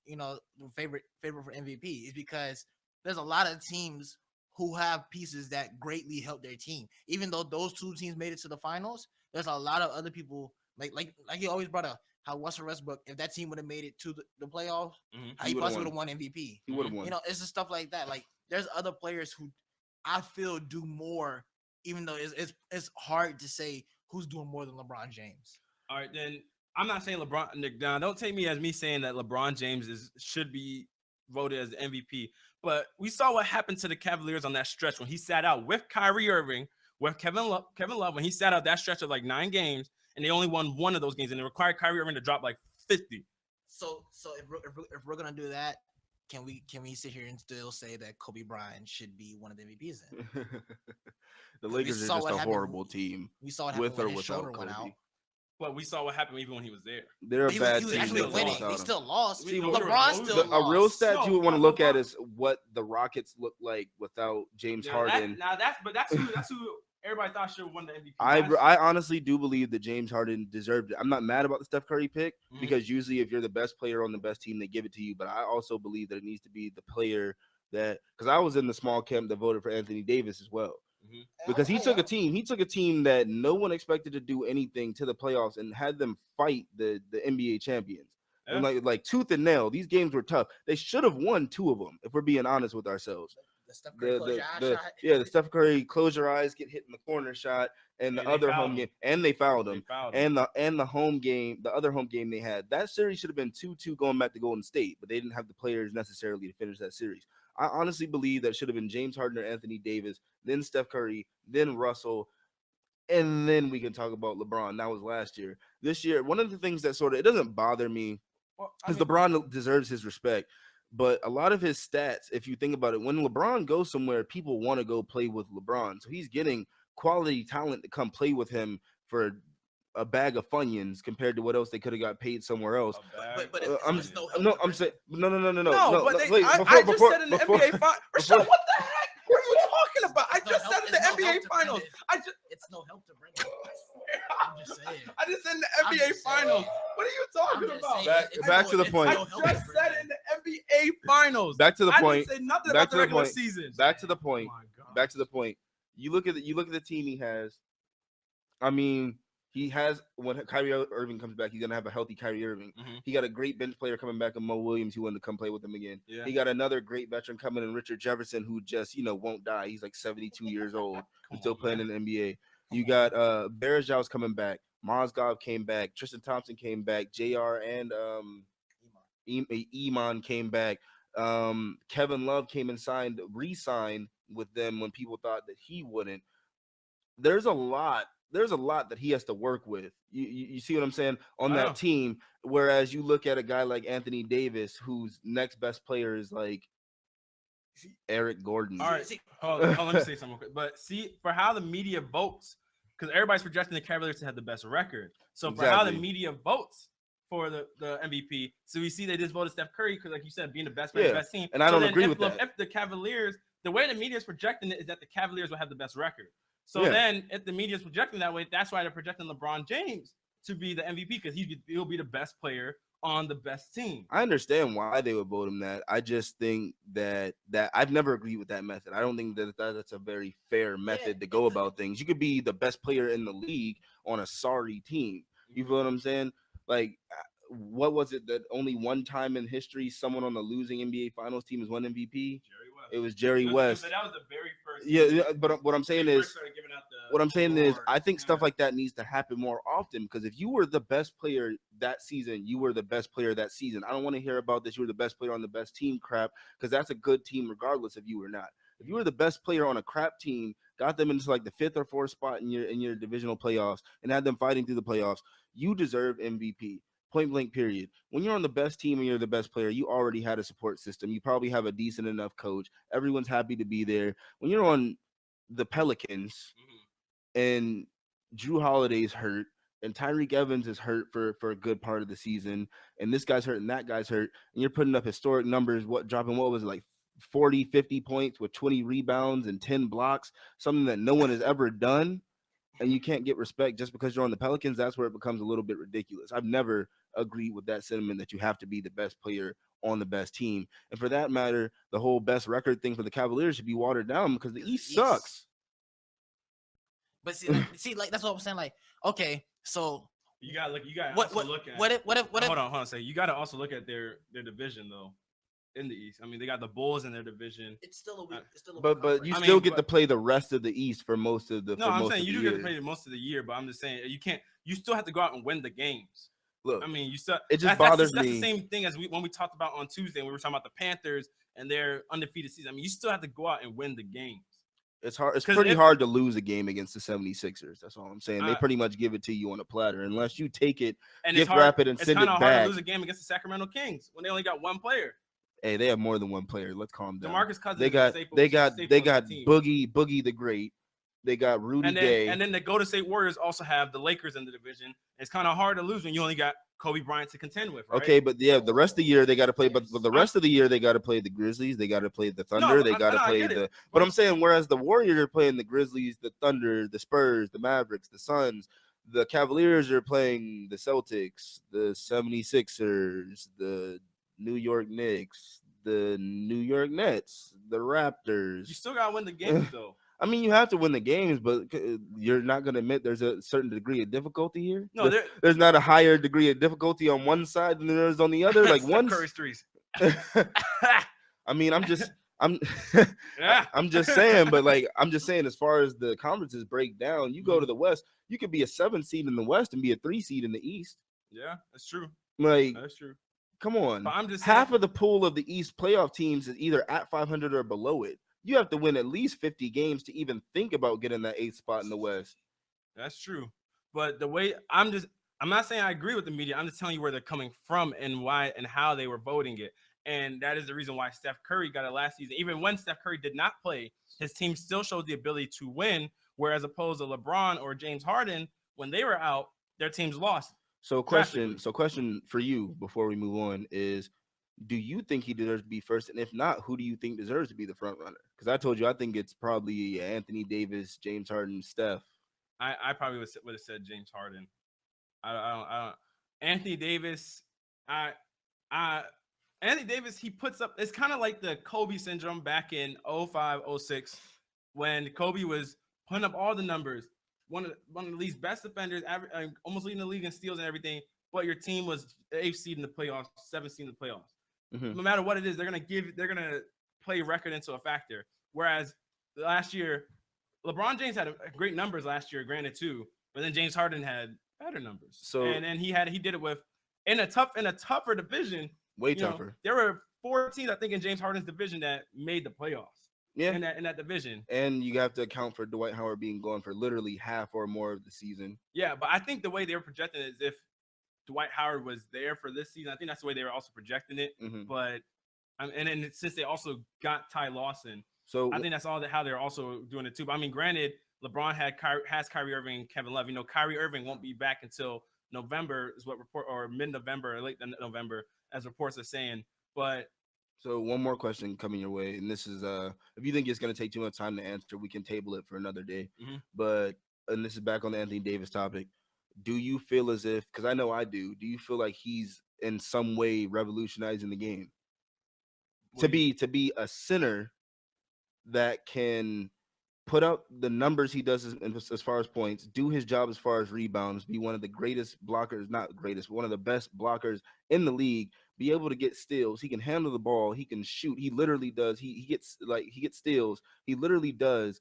favorite for MVP, is because there's a lot of teams who have pieces that greatly help their team. Even though those 2 teams made it to the finals, there's a lot of other people Like you always brought up how Russell Westbrook, if that team would have made it to the playoffs, how He he would've possibly would won. have won MVP. He would have won. You know, it's just stuff like that. Like there's other players who I feel do more, even though it's hard to say who's doing more than LeBron James. All right, then I'm not saying LeBron. Nick, down. Don't take me as me saying that LeBron James should be voted as the MVP. But we saw what happened to the Cavaliers on that stretch when he sat out with Kyrie Irving, with Kevin Love, when he sat out that stretch of like 9 games, and they only won one of those games, and it required Kyrie Irving to drop like 50. So if we're gonna do that, can we sit here and still say that Kobe Bryant should be one of the MVPs then? The Lakers are just a horrible team. We saw it with happen or when his shoulder without went out. Kobe. Well, we saw what happened even when he was there. They're a bad He was team. actually still winning. without He him. still lost. See, LeBron still a real lost. stat No, you want to but look at LeBron- is what the Rockets look like without James Yeah, Harden. that's who everybody thought should have won the MVP. I honestly do believe that James Harden deserved it. I'm not mad about the Steph Curry pick Mhm. because usually if you're the best player on the best team, they give it to you. But I also believe that it needs to be the player that, because I was in the small camp that voted for Anthony Davis as well. Because he took a team that no one expected to do anything to the playoffs and had them fight the NBA champions. Yeah. And like tooth and nail. These games were tough. They should have won 2 of them if we're being honest with ourselves. The Steph Curry close your eye shot. Yeah, the Steph Curry close your eyes, get hit in the corner shot, and the And they other fouled home him. game, and they fouled him. They fouled him. And the home game, the other home game they had, that series should have been 2-2 going back to Golden State, but they didn't have the players necessarily to finish that series. I honestly believe that should have been James Harden or Anthony Davis, then Steph Curry, then Russell, and then we can talk about LeBron. That was last year. This year, one of the things that sort of, it doesn't bother me Well, because LeBron deserves his respect. But a lot of his stats, if you think about it, when LeBron goes somewhere, people want to go play with LeBron. So he's getting quality talent to come play with him for a bag of Funyuns compared to what else they could have got paid somewhere else. But I'm there's no help no, to I'm bring saying him. no. but Wait, I just said in the NBA final. before- Rashad, what the heck? What are you talking about? I It's no just help- said in the it's no NBA help to bring finals. it. I just It's no help to bring him. I'm just saying. I just said in the I'm NBA just saying. finals. What are you talking I'm just about? saying, Back to the it's point. I no help just to bring said him. it in the NBA finals. Back to the I point. didn't say nothing Back about to the the regular point. season. Back to the point. Oh my God. Back to the point. You look at the team he has. I mean, he has, when Kyrie Irving comes back, he's gonna have a healthy Kyrie Irving. Mhm. He got a great bench player coming back in Mo Williams who wanted to come play with him again. Yeah. He got another great veteran coming in, Richard Jefferson, who just won't die. He's like 72 years old. He's still on, playing man. in the NBA. You got Berejau's coming back. Mozgov came back. Tristan Thompson came back. JR and Iman came back. Kevin Love came and re-signed with them when people thought that he wouldn't. There's a lot that he has to work with. You see what I'm saying on I that know. team. Whereas you look at a guy like Anthony Davis, whose next best player is like Eric Gordon. All right, hold on, let me say something real quick. But see, for how the media votes, because everybody's projecting the Cavaliers to have the best record. So for how the Exactly. media votes for the MVP, so we see they just voted Steph Curry because, like you said, being the best player, Yeah, the best team. and I So don't then agree if with that. If the Cavaliers, the way the media is projecting it is that the Cavaliers will have the best record. So Yeah. then, if the media is projecting that way, that's why they're projecting LeBron James to be the MVP because he'll be the best player on the best team. I understand why they would vote him that. I just think that I've never agreed with that method. I don't think that's a very fair method to go about things. You could be the best player in the league on a sorry team. You feel what I'm saying? Like, what was it that only one time in history someone on the losing NBA Finals team has won MVP? Jerry West. It was Jerry West. But that was the very first. Yeah, but what I'm saying They is, first started giving out the what I'm saying is, award. I think stuff Yeah. like that needs to happen more often because if you were the best player that season, you were the best player that season. I don't want to hear about this. You were the best player on the best team crap because that's a good team regardless if you were not. If you were the best player on a crap team, got them into like the 5th or 4th spot in your divisional playoffs and had them fighting through the playoffs, you deserve MVP. Point blank, period. When you're on the best team and you're the best player, you already had a support system. You probably have a decent enough coach. Everyone's happy to be there. When you're on the Pelicans and Drew Holiday's hurt and Tyreek Evans is hurt for a good part of the season, and this guy's hurt and that guy's hurt, and you're putting up historic numbers, dropping what was it, like 40, 50 points with 20 rebounds and 10 blocks, something that no one has ever done, and you can't get respect just because you're on the Pelicans, that's where it becomes a little bit ridiculous. I've never agreed with that sentiment that you have to be the best player on the best team. And for that matter, the whole best record thing for the Cavaliers should be watered down because the East sucks. But see, like that's what I'm saying. Like, okay, so You got look. You got to What also what look at. what if Hold on. Say you got to also look at their division though, in the East. I mean, they got the Bulls in their division. it's still a weak But you I still mean, get to but play the rest of the East for most of the no, I'm most saying of you the do get to year. play most of the year, but I'm just saying you can't. You still have to go out and win the games. Look, I mean, you still. it just That's bothers that's the me. same thing as when we talked about on Tuesday. When we were talking about the Panthers and their undefeated season. I mean, you still have to go out and win the games. It's hard. It's 'Cause pretty if- hard to lose a game against the 76ers. That's all I'm saying. They Uh, pretty much give it to you on a platter unless you take it, And gift wrap it, and It's send kind it of hard to back. lose a game against the Sacramento Kings when they only got one player. Hey, they have more than one player. Let's calm down. DeMarcus Cousins They is a got staple. they got staple they of that got team. Boogie the Great. They got Rudy Gay. And then the Golden State Warriors also have the Lakers in the division. It's kind of hard to lose when you only got Kobe Bryant to contend with, right? Okay, but yeah, the rest of the year they got to play. But the rest of the year they got to play the Grizzlies. They got to play the Thunder. They got to play the. But I'm saying, whereas the Warriors are playing the Grizzlies, the Thunder, the Spurs, the Mavericks, the Suns, the Cavaliers are playing the Celtics, the 76ers, the New York Knicks, the New York Nets, the Raptors. You still got to win the games, though. I mean, you have to win the games, but you're not going to admit there's a certain degree of difficulty here. No, there's not a higher degree of difficulty on one side than there is on the other. Like one Curry's threes. I mean, I'm Yeah. I'm just saying, but like I'm just saying, as far as the conferences break down, you go to the West, you could be a 7 seed in the West and be a 3 seed in the East. Yeah, that's true. Like, That's true. come on. But I'm just half saying, of the pool of the East playoff teams is either at 500 or below it. You have to win at least 50 games to even think about getting that 8th spot in the West. That's true. But the way I'm not saying I agree with the media. I'm just telling you where they're coming from and why and how they were voting it. And that is the reason why Steph Curry got it last season. Even when Steph Curry did not play, his team still showed the ability to win. Whereas opposed to LeBron or James Harden, when they were out, their teams lost. So question for you before we move on is, do you think he deserves to be first? And if not, who do you think deserves to be the front runner? Because I told you, I think it's probably Anthony Davis, James Harden, Steph. I probably would have said James Harden. I don't. Anthony Davis, Anthony Davis, he puts up. It's kind of like the Kobe syndrome back in 05, 06, when Kobe was putting up all the numbers. One of the league's best defenders, almost leading the league in steals and everything. But your team was 8th seed in the playoffs, 7th seed in the playoffs. Mm-hmm. No matter what it is, they're gonna play record into a factor. Whereas last year, LeBron James had great numbers last year, granted too, but then James Harden had better numbers. So and then he did it with in a tougher division. Way tougher. There were 4 teams, I think, in James Harden's division that made the playoffs. Yeah, in that division. And you have to account for Dwight Howard being gone for literally half or more of the season. Yeah, but I think the way they were projecting it is if Dwight Howard was there for this season. I think that's the way they were also projecting it. Mm-hmm. But and then since they also got Ty Lawson, so I think that's how they're also doing it too. But I mean, granted, LeBron has Kyrie Irving and Kevin Love. Kyrie Irving won't be back until November, is what or mid-November or late November, as reports are saying. But so one more question coming your way, and this is if you think it's going to take too much time to answer, we can table it for another day. Mm-hmm. But and this is back on the Anthony Davis topic. Do you feel as if, because I know I do you feel like he's in some way revolutionizing the game? To be a center that can put up the numbers he does as far as points, do his job as far as rebounds, be one of the greatest blockers, not greatest, but one of the best blockers in the league, be able to get steals. He can handle the ball. He can shoot. He literally does. He gets steals. He literally does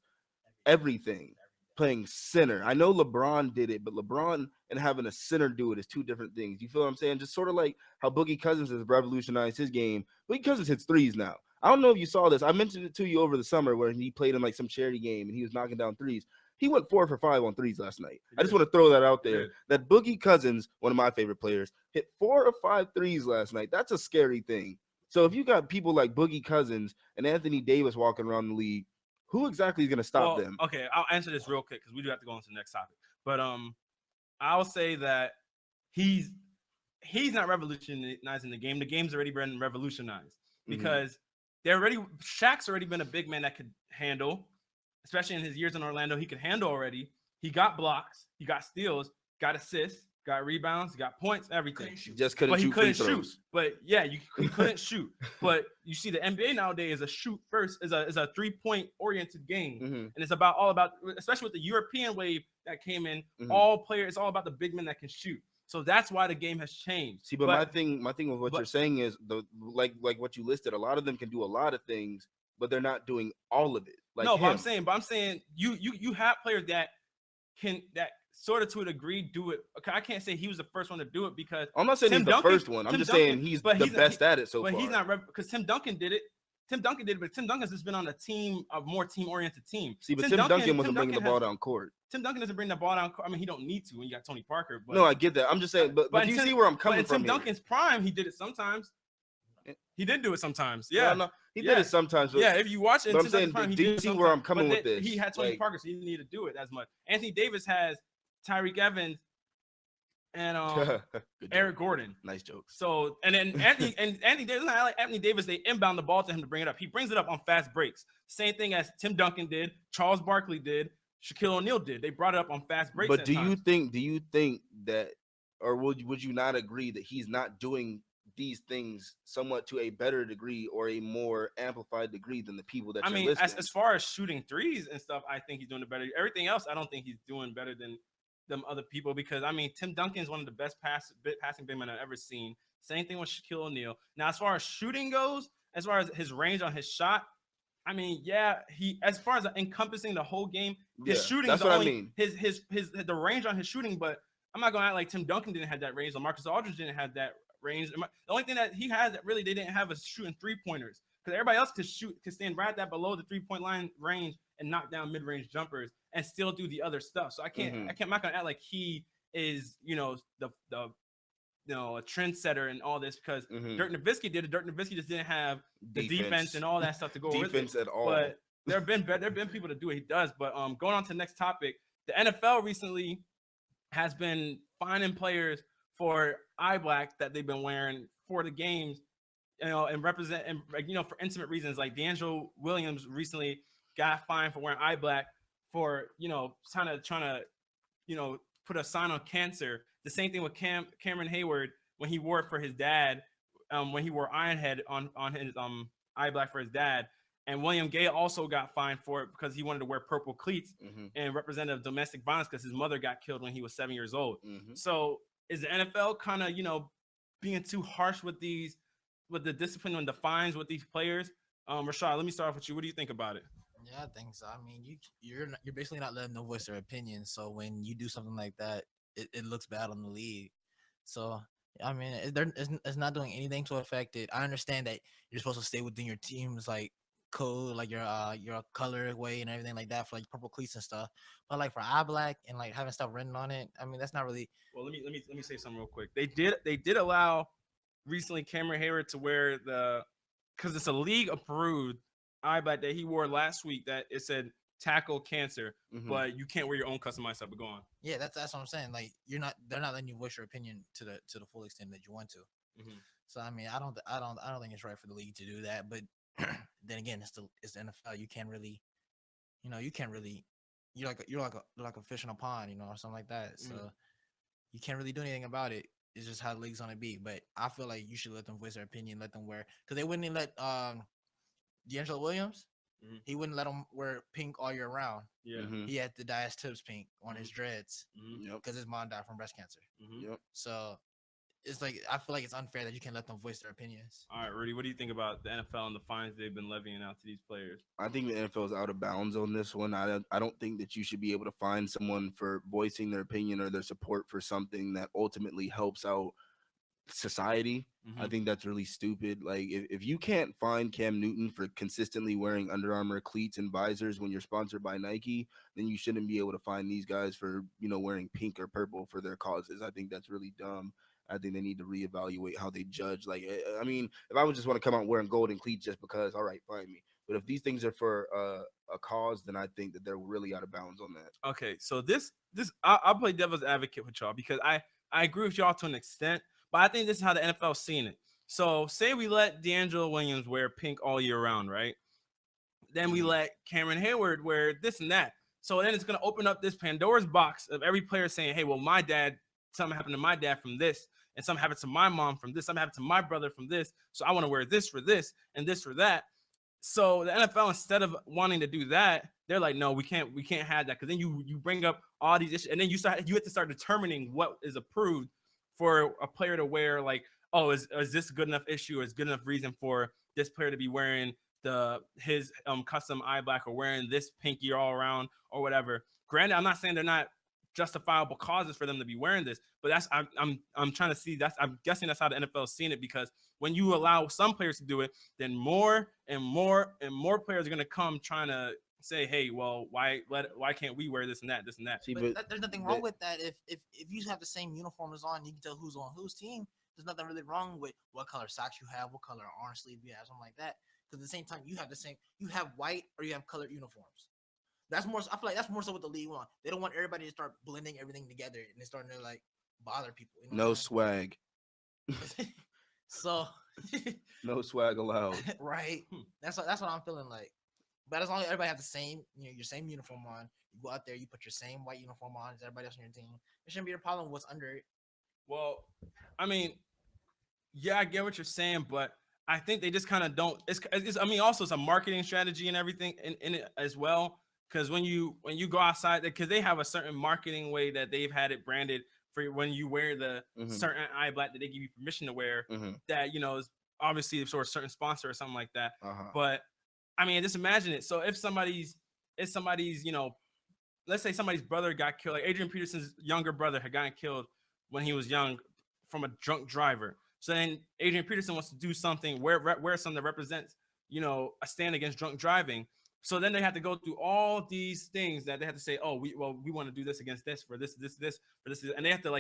everything playing center. I know LeBron did it, but LeBron and having a center do it is two different things. You feel what I'm saying? Just sort of like how Boogie Cousins has revolutionized his game. Boogie Cousins hits threes now. I don't know if you saw this. I mentioned it to you over the summer where he played in like some charity game and he was knocking down threes. He went 4 for 5 on threes last night. I just want to throw that out there. That Boogie Cousins, one of my favorite players, hit 4 or 5 threes last night. That's a scary thing. So if you got people like Boogie Cousins and Anthony Davis walking around the league, who exactly is going to stop them? Okay, I'll answer this real quick because we do have to go on to the next topic. But I'll say that he's not revolutionizing the game. The game's already been revolutionized because Shaq's already been a big man that could handle, especially in his years in Orlando. He could handle already. He got blocks, he got steals, got assists. got rebounds, got points, everything. Just couldn't But he shoot free couldn't shoot. throws. But yeah, he couldn't shoot. But you see, the NBA nowadays is a shoot first, is a 3-point oriented game, and it's all about, especially with the European wave that came in. All players, it's all about the big men that can shoot. So that's why the game has changed. See, but my thing with what you're saying is like what you listed. A lot of them can do a lot of things, but they're not doing all of it. Like no, but I'm saying you have players that can sort of to a degree do it. Okay, I can't say he was the first one to do it because I'm not saying he's the first one. I'm just saying he's the best at it so far. But he's not because Tim Duncan did it. But Tim Duncan's just been on a more team-oriented team. See, but Tim Duncan wasn't bringing the ball down court. Tim Duncan doesn't bring the ball down court. I mean, he don't need to when you got Tony Parker. But, no, I get that. I'm just saying, but do you see where I'm coming from? Tim Duncan's prime, he did it sometimes. He did do it sometimes. Yeah, no, he did it sometimes. But, yeah, if you watch it, but I'm saying, do you see where I'm coming with this? He had Tony Parker, so he didn't need to do it as much. Anthony Davis has Tyreek Evans and Eric Gordon. Nice joke. So and then Anthony Davis, I like Anthony Davis. They inbound the ball to him to bring it up. He brings it up on fast breaks. Same thing as Tim Duncan did, Charles Barkley did, Shaquille O'Neal did. They brought it up on fast breaks. But do you think that, or would you not agree that he's not doing these things somewhat to a better degree or a more amplified degree than the people that you're listing? As far as shooting threes and stuff, I think he's doing it better. Everything else, I don't think he's doing better than them other people because Tim Duncan is one of the best passing big men I've ever seen. Same thing with Shaquille O'Neal. Now, as far as shooting goes, as far as his range on his shot, he as far as encompassing the whole game, his shooting is only his the range on his shooting. But I'm not gonna act like Tim Duncan didn't have that range. LaMarcus Aldridge didn't have that range. The only thing that he has that really they didn't have is shooting 3-pointers because everybody else could stand right that below the 3-point line range and knock down mid-range jumpers and still do the other stuff. So I'm not gonna act like he is, a trendsetter and all this because Dirk Nowitzki did it. Dirk Nowitzki just didn't have the defense and all that stuff to go with it. At all. But there have been people to do what he does. But going on to the next topic, the NFL recently has been fining players for eye black that they've been wearing for the games, and for intimate reasons. Like D'Angelo Williams recently got fined for wearing eye black for trying to put a sign on cancer. The same thing with Cameron Hayward when he wore it for his dad, when he wore Ironhead on his eye black for his dad. And William Gay also got fined for it because he wanted to wear purple cleats and representative domestic violence because his mother got killed when he was 7 years old. So is the NFL kind of being too harsh with the discipline and the fines with these players? Rashad, let me start off with you. What do you think about it? Yeah, I think so. I mean, you're basically not letting them voice their opinion. So when you do something like that, it looks bad on the league. So I mean, it's not doing anything to affect it. I understand that you're supposed to stay within your team's code, like your color way and everything like that for purple cleats and stuff. But for eye black and having stuff written on it, I mean, that's not really. Well, let me say something real quick. They did allow recently Cameron Hayward to wear because it's a league approved eye black that he wore last week that it said tackle cancer, but you can't wear your own customized stuff. But go on. Yeah, that's what I'm saying. They're not letting you voice your opinion to the full extent that you want to. So I mean, I don't think it's right for the league to do that. But then again, it's the NFL. You can't really, you're like a fish in a pond, or something like that. So you can't really do anything about it. It's just how the league's gonna be. But I feel like you should let them voice their opinion, let them wear, because they wouldn't let D'Angelo Williams. He wouldn't let him wear pink all year round. Yeah, he had to dye his tips pink on his dreads because his mom died from breast cancer. So it's I feel like it's unfair that you can't let them voice their opinions. All right, Rudy, what do you think about the NFL and the fines they've been levying out to these players? I think the NFL is out of bounds on this one. I don't think that you should be able to fine someone for voicing their opinion or their support for something that ultimately helps out society. I think that's really stupid. If you can't find Cam Newton for consistently wearing Under Armour cleats and visors when you're sponsored by Nike, then you shouldn't be able to find these guys for wearing pink or purple for their causes. I think that's really dumb. I think they need to reevaluate how they judge. I mean, if I would just want to come out wearing golden cleats just because, all right, fine me. But if these things are for a cause, then I think that they're really out of bounds on that. Okay, so I'll play devil's advocate with y'all because I agree with y'all to an extent. But I think this is how the NFL's seeing it. So say we let D'Angelo Williams wear pink all year round, right? Then we let Cameron Hayward wear this and that. So then it's going to open up this Pandora's box of every player saying, hey, well, my dad something happened to my dad from this, and something happened to my mom from this, something happened to my brother from this. So I want to wear this for this and this for that. So the NFL, instead of wanting to do that, they're like, no, we can't have that, because then you bring up all these issues, and then you have to start determining what is approved for a player to wear. Like, oh, is this a good enough issue, or is good enough reason for this player to be wearing his custom eye black, or wearing this pinky all around or whatever. Granted, I'm not saying they're not justifiable causes for them to be wearing this, but I'm trying to see, I'm guessing that's how the NFL is seeing it, because when you allow some players to do it, then more and more and more players are going to come trying to say, hey, well, why can't we wear this and that, this and that? See, but there's nothing wrong with that. If you have the same uniforms on, you can tell who's on whose team. There's nothing really wrong with what color socks you have, what color orange sleeve you have, something like that. Because at the same time, you have white or you have colored uniforms. That's more. I feel like that's more so what the league want. They don't want everybody to start blending everything together and it's starting to like bother people. You know no swag. So No swag allowed. right. That's what I'm feeling like. But as long as everybody have the same, your same uniform on, you go out there, you put your same white uniform on as everybody else on your team. There shouldn't be a problem with what's under it. Well, I mean, yeah, I get what you're saying, but I think they just kind of don't. I mean, also it's a marketing strategy and everything in it as well. Because when you go outside, because they have a certain marketing way that they've had it branded for when you wear the certain eye black that they give you permission to wear. That is obviously for a certain sponsor or something like that. But I mean, just imagine it. So if somebody's, let's say somebody's brother got killed, like Adrian Peterson's younger brother had gotten killed when he was young from a drunk driver. So then Adrian Peterson wants to do something, wear something that represents, a stand against drunk driving. So then they have to go through all these things that they have to say, oh, we want to do this against this for this, for this, and they have to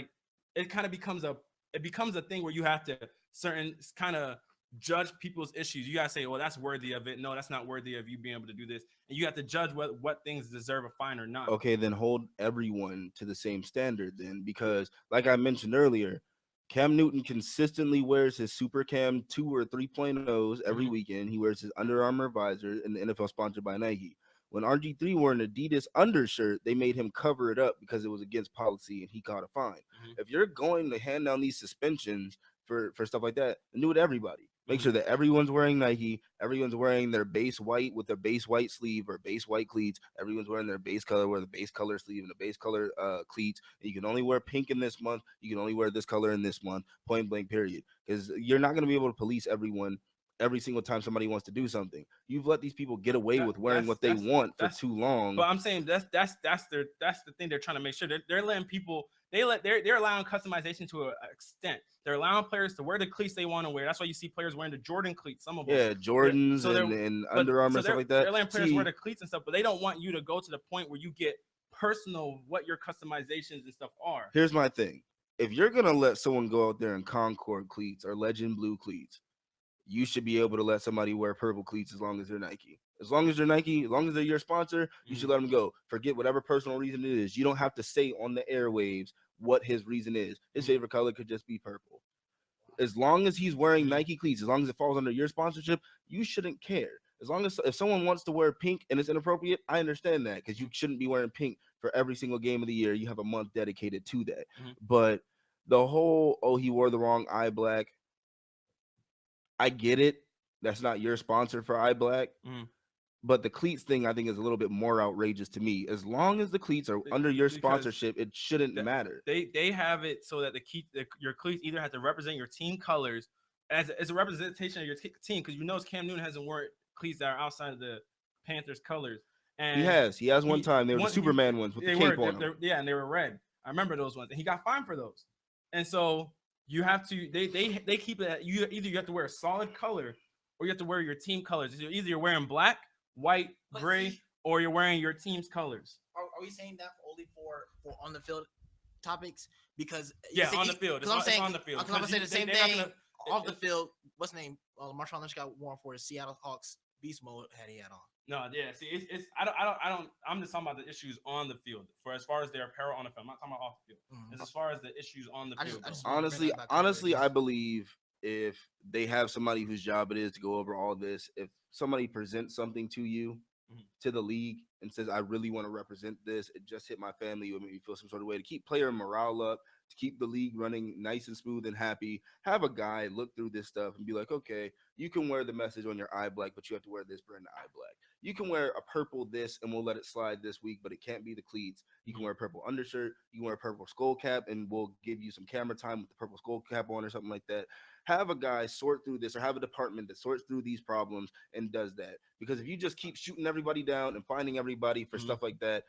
it kind of becomes a thing where you have to certain kind of judge people's issues. You gotta say, well, that's worthy of it. No, that's not worthy of you being able to do this. And you have to judge what things deserve a fine or not. Okay, then hold everyone to the same standard then, because like I mentioned earlier, Cam Newton consistently wears his Super Cam 2 or 3.0s every weekend. He wears his Under Armour visor, and the NFL sponsored by Nike. When RG3 wore an Adidas undershirt, they made him cover it up because it was against policy and he caught a fine. If you're going to hand down these suspensions for stuff like that, then do it to everybody. Make sure that everyone's wearing Nike, everyone's wearing their base white with their base white sleeve or base white cleats, everyone's wearing their base color with the base color sleeve and the base color cleats. And you can only wear pink in this month, you can only wear this color in this month, point blank period. Because you're not going to be able to police everyone every single time somebody wants to do something. You've let these people get away with wearing what they want for too long. But I'm saying that's the thing they're trying to make sure they're letting people they're allowing customization to an extent. They're allowing players to wear the cleats they want to wear. That's why you see players wearing the Jordan cleats. Some of them, Jordans and Under Armour stuff like that. They're letting players wear the cleats and stuff, but they don't want you to go to the point where you get personal what your customizations and stuff are. Here's my thing: if you're gonna let someone go out there in Concord cleats or Legend Blue cleats, you should be able to let somebody wear purple cleats as long as they're Nike. As long as they're Nike, as long as they're your sponsor, you should let them go. Forget whatever personal reason it is. You don't have to say on the airwaves what his reason is. His favorite color could just be purple. As long as he's wearing Nike cleats, as long as it falls under your sponsorship, you shouldn't care. As long as if someone wants to wear pink and it's inappropriate, I understand that, because you shouldn't be wearing pink for every single game of the year. You have a month dedicated to that. But the whole, he wore the wrong eye black, I get it. That's not your sponsor for eye black. But the cleats thing, I think, is a little bit more outrageous to me. As long as the cleats are under your sponsorship, it shouldn't matter. They have it so that your cleats either have to represent your team colors as a representation of your team, because Cam Newton hasn't worn cleats that are outside of the Panthers colors. And he has one time. They were the Superman ones with the cape on them. Yeah, and they were red. I remember those ones, and he got fined for those. And so you have to they keep it at you have to wear a solid color, or you have to wear your team colors. Either you're wearing black, white, gray, or you're wearing your team's colors. Are we saying that only for on the field topics? Because on the field. Because I'm saying on the field. I'm gonna say the same thing off the field. What's the name? Marshawn Lynch got worn for his Seattle Hawks beast mode he had on. No, yeah. See, it's I don't. I'm just talking about the issues on the field. For as far as their apparel on the field, I'm not talking about off the field. It's as far as the issues on the field. Honestly, I believe if they have somebody whose job it is to go over all this, if somebody presents something to you, to the league, and says, I really want to represent this, it just hit my family, it would make me feel some sort of way, to keep player morale up, keep the league running nice and smooth and happy, have a guy look through this stuff and be like, okay, you can wear the message on your eye black, but you have to wear this brand eye black. You can wear a purple this and we'll let it slide this week, but it can't be the cleats. You can wear a purple undershirt, you can wear a purple skull cap, and we'll give you some camera time with the purple skull cap on or something like that. Have a guy sort through this, or have a department that sorts through these problems and does that. Because if you just keep shooting everybody down and finding everybody for stuff like that,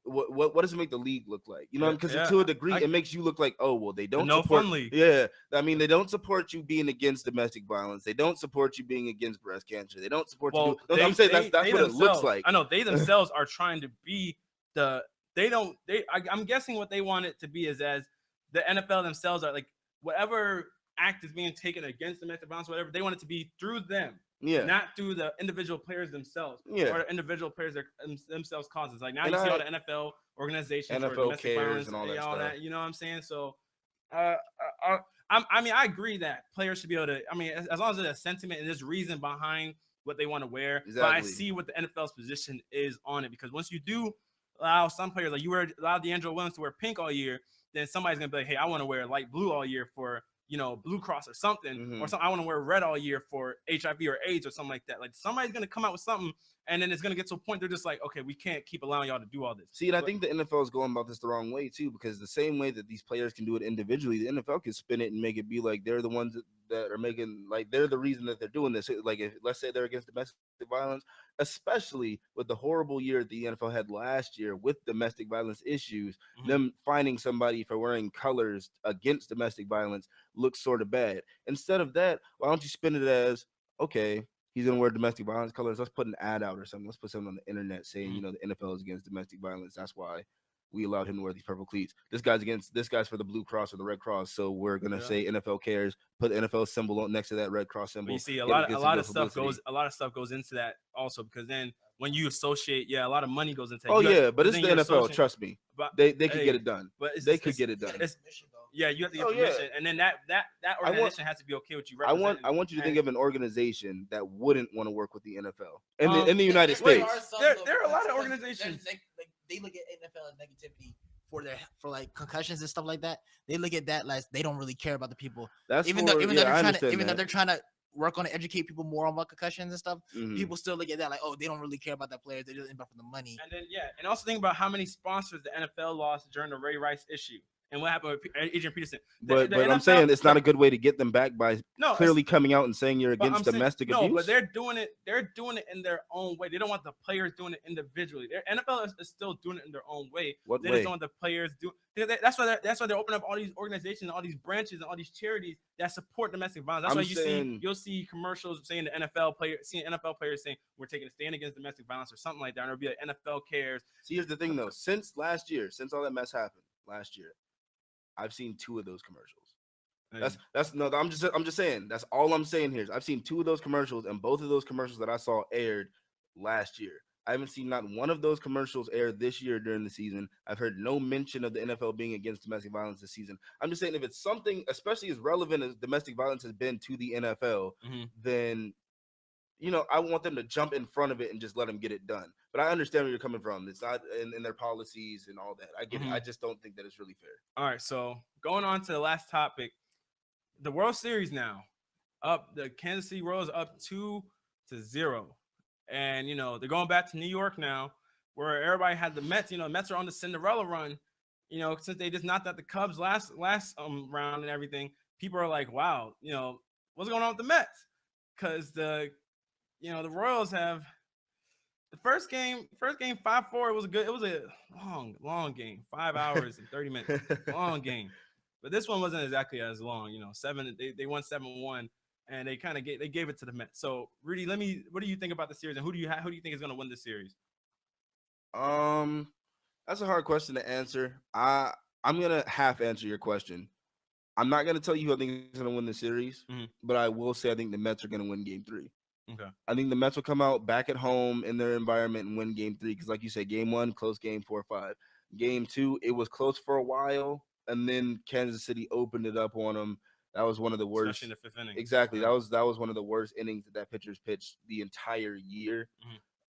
what does it make the league look like? You know, because to a degree, it makes you look like, oh well, they don't support. Fun league. Yeah, I mean, they don't support you being against domestic violence. They don't support you being against breast cancer. They don't support you. I'm saying that's what it looks like. I know they themselves are trying to be the. I'm guessing what they want it to be is as the NFL themselves are like whatever act is being taken against domestic violence, whatever they want it to be through them. Yeah, not through the individual players themselves. Yeah, or the individual players themselves causes. Like now you see all the NFL organizations, NFL domestic cares violence and all that stuff. That, you know what I'm saying? So, I mean, I agree that players should be able to. I mean, as long as there's a sentiment and there's reason behind what they want to wear. Exactly. But I see what the NFL's position is on it, because once you do allow some players, like you allow D'Angelo Williams to wear pink all year, then somebody's gonna be like, hey, I want to wear light blue all year for, you know, Blue Cross or something, or something. I want to wear red all year for HIV or AIDS or something like that. Like somebody's gonna come out with something, and then it's gonna get to a point they're just like, okay, we can't keep allowing y'all to do all this. See, and I think the NFL is going about this the wrong way too, because the same way that these players can do it individually, the NFL can spin it and make it be like they're the ones that are making, like they're the reason that they're doing this. Like if let's say they're against domestic violence, especially with the horrible year the NFL had last year with domestic violence issues, them finding somebody for wearing colors against domestic violence looks sort of bad. Instead of that, why don't you spin it as, okay, he's gonna wear domestic violence colors. Let's put an ad out or something. Let's put something on the internet saying, you know, the NFL is against domestic violence. That's why we allowed him to wear these purple cleats. This guy's for the Blue Cross or the Red Cross. So we're gonna say NFL cares. Put the NFL symbol on next to that Red Cross symbol. But you see, a lot of stuff goes into that also, because then when you associate, a lot of money goes into it. Oh yeah, but it's the NFL. Trust me, but they could get it done. But they could get it done. Yeah, you have to get permission, and then that organization has to be okay with you representing. I want you to think of an organization that wouldn't want to work with the NFL in the United States. There are a lot of organizations. They look at NFL as negativity for like concussions and stuff like that. They look at that like they don't really care about the people. Even though they're trying to work on it, educate people more on what concussions and stuff. People still look at that like, oh, they don't really care about that player. They're just involved for the money. And then and also think about how many sponsors the NFL lost during the Ray Rice issue. And what happened with Adrian Peterson? But I'm saying it's not a good way to get them back by clearly coming out and saying you're against domestic abuse. No, but they're doing it. They're doing it in their own way. They don't want the players doing it individually. Their NFL is still doing it in their own way. What they way? Just don't want the players do. That's why they're opening up all these organizations, all these branches, and all these charities that support domestic violence. That's why you'll see commercials saying NFL players saying we're taking a stand against domestic violence or something like that. And it'll be like NFL cares. See, here's the thing though. Since all that mess happened last year, I've seen 2 of those commercials. I'm just saying. That's all I'm saying here. I've seen 2 of those commercials, and both of those commercials that I saw aired last year. I haven't seen not one of those commercials aired this year during the season. I've heard no mention of the NFL being against domestic violence this season. I'm just saying, if it's something, especially as relevant as domestic violence has been to the NFL, then I want them to jump in front of it and just let them get it done. But I understand where you're coming from. It's not in their policies and all that. I get it. I just don't think that it's really fair. All right, so going on to the last topic, the World Series now. The Kansas City Royals up 2-0. And, they're going back to New York now, where everybody had the Mets. The Mets are on the Cinderella run. Since they just knocked out the Cubs last round and everything, people are like, wow, what's going on with the Mets? Because the Royals have the first game 5-4. It was a long game, 5 hours and 30 minutes, long game. But this one wasn't exactly as long. They won 7-1, and they gave it to the Mets. So Rudy, what do you think about the series, and who do you think is going to win this series? That's a hard question to answer. I'm gonna half answer your question. I'm not gonna tell you who I think is gonna win the series, but I will say I think the Mets are gonna win Game 3. Okay. I think the Mets will come out back at home in their environment and win Game 3 because, like you said, Game 1 close game 4-5. Game 2 it was close for a while, and then Kansas City opened it up on them. That was one of the worst. Especially in the 5th inning. Exactly. That was one of the worst innings that pitcher's pitched the entire year.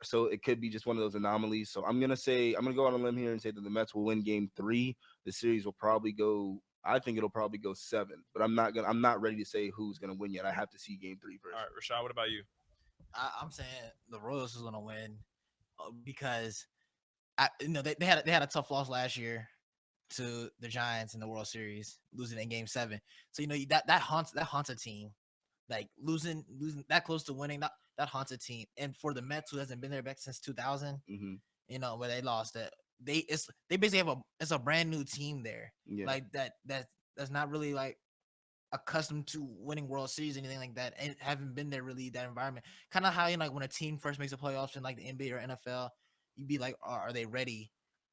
So it could be just one of those anomalies. So I'm gonna go on a limb here and say that the Mets will win Game 3. The series will probably go I think it'll probably go 7, but I'm not ready to say who's gonna win yet. I have to see game 3 first. All right, Rashad, what about you? I'm saying the Royals is gonna win because they had a tough loss last year to the Giants in the World Series, losing in Game 7. So that haunts a team. Like losing that close to winning, that haunts a team. And for the Mets, who hasn't been there back since 2000, where they lost that, they basically have it's a brand new team there. Yeah. Like that's not really like accustomed to winning World Series, anything like that, and haven't been there really that environment. Kind of how like when a team first makes the playoffs in like the NBA or NFL, you'd be like, are they ready?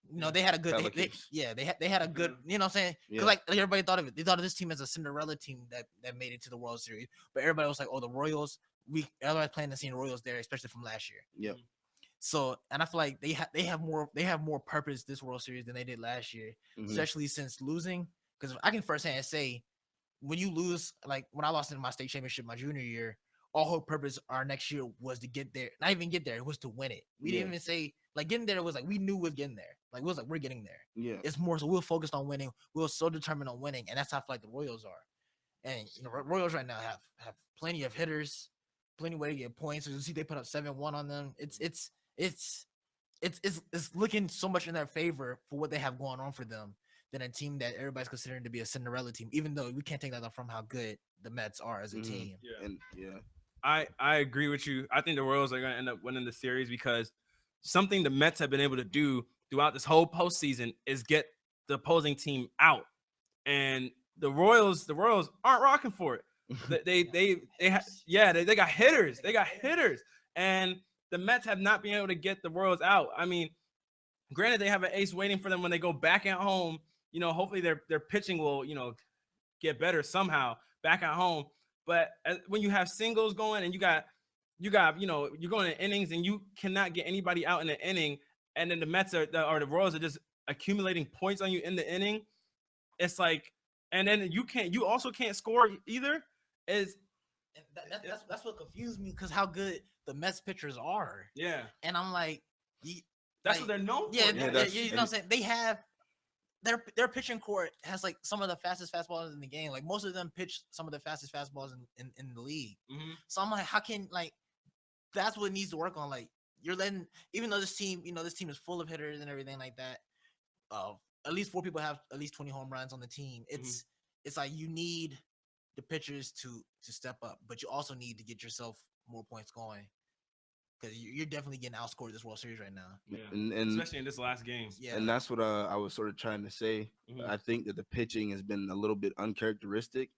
They had a good, they had a good, you know what I'm saying? Because like everybody thought of it, they thought of this team as a Cinderella team that made it to the World Series, but everybody was like, oh, the Royals, everybody's planning to see the Royals there, especially from last year. Yep. So, and I feel like they have more purpose this World Series than they did last year, especially since losing. Because I can firsthand say, when you lose, like when I lost in my state championship my junior year, our whole purpose our next year was to get there. Not even get there, it was to win it. We didn't even say like getting there was like we knew we was getting there. Like it was like we're getting there. Yeah. It's more so we're focused on winning. We're so determined on winning, and that's how I feel like the Royals are. And Royals right now have plenty of hitters, plenty of way to get points. So you see they put up 7-1 on them. It's looking so much in their favor for what they have going on for them than a team that everybody's considering to be a Cinderella team, even though we can't take that off from how good the Mets are as a team. Yeah. And I agree with you. I think the Royals are going to end up winning the series because something the Mets have been able to do throughout this whole postseason is get the opposing team out. And the Royals aren't rocking for it. They got hitters. They got hitters. And the Mets have not been able to get the Royals out. I mean, granted, they have an ace waiting for them when they go back at home. Hopefully their pitching will, get better somehow back at home. But when you have singles going and you got, you're going in innings and you cannot get anybody out in the inning, and then the Mets or the Royals are just accumulating points on you in the inning. It's like, and then you also can't score either. That's what confused me because how good the Mets pitchers are. Yeah, and I'm like, that's what they're known for. Yeah, you know what I'm saying? They have their pitching court has like some of the fastest fastballs in the game. Like most of them pitch some of the fastest fastballs in the league. So I'm like, how can that's what needs to work on. Like you're letting, even though this team is full of hitters and everything like that. At least 4 people have at least 20 home runs on the team. It's like you need the pitchers to step up, but you also need to get yourself more points going. Because you're definitely getting outscored this World Series right now. Yeah. And especially in this last game. Yeah. And that's what I was sort of trying to say. I think that the pitching has been a little bit uncharacteristic.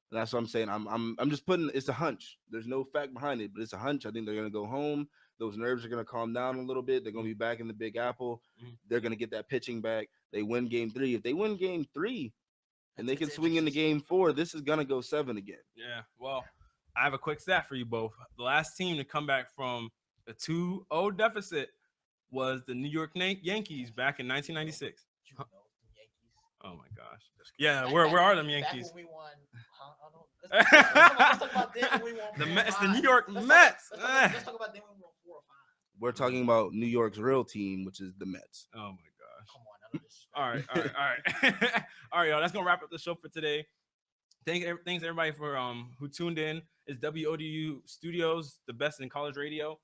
And that's what I'm saying. I'm just putting, it's a hunch. There's no fact behind it, but it's a hunch. I think they're going to go home. Those nerves are going to calm down a little bit. They're going to be back in the Big Apple. They're going to get that pitching back. They win game 3. If they win game 3 and they can swing into game 4, this is going to go 7 again. Yeah. Well, I have a quick stat for you both. The last team to come back from a 2-0 deficit was the New York Yankees back in 1996. Oh my gosh! Yeah, where are them Yankees? Back when we won. Let's talk about them when we won. It's the New York Mets. Let's talk about them when we won 4 or 5. We're talking about New York's real team, which is the Mets. Oh my gosh! Come on, I know this. All right, all right, y'all. That's gonna wrap up the show for today. Thanks everybody for who tuned in. It's WODU Studios, the best in college radio.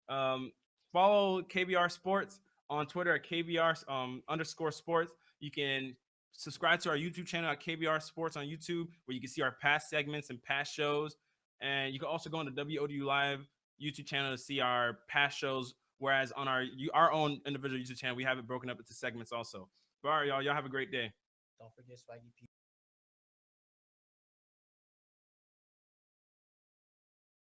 Follow KBR Sports on Twitter at KBR _sports. You can subscribe to our YouTube channel at KBR Sports on YouTube, where you can see our past segments and past shows. And you can also go on the WODU Live YouTube channel to see our past shows. Whereas on our own individual YouTube channel, we have it broken up into segments also. But all right, y'all have a great day. Don't forget Swaggy P.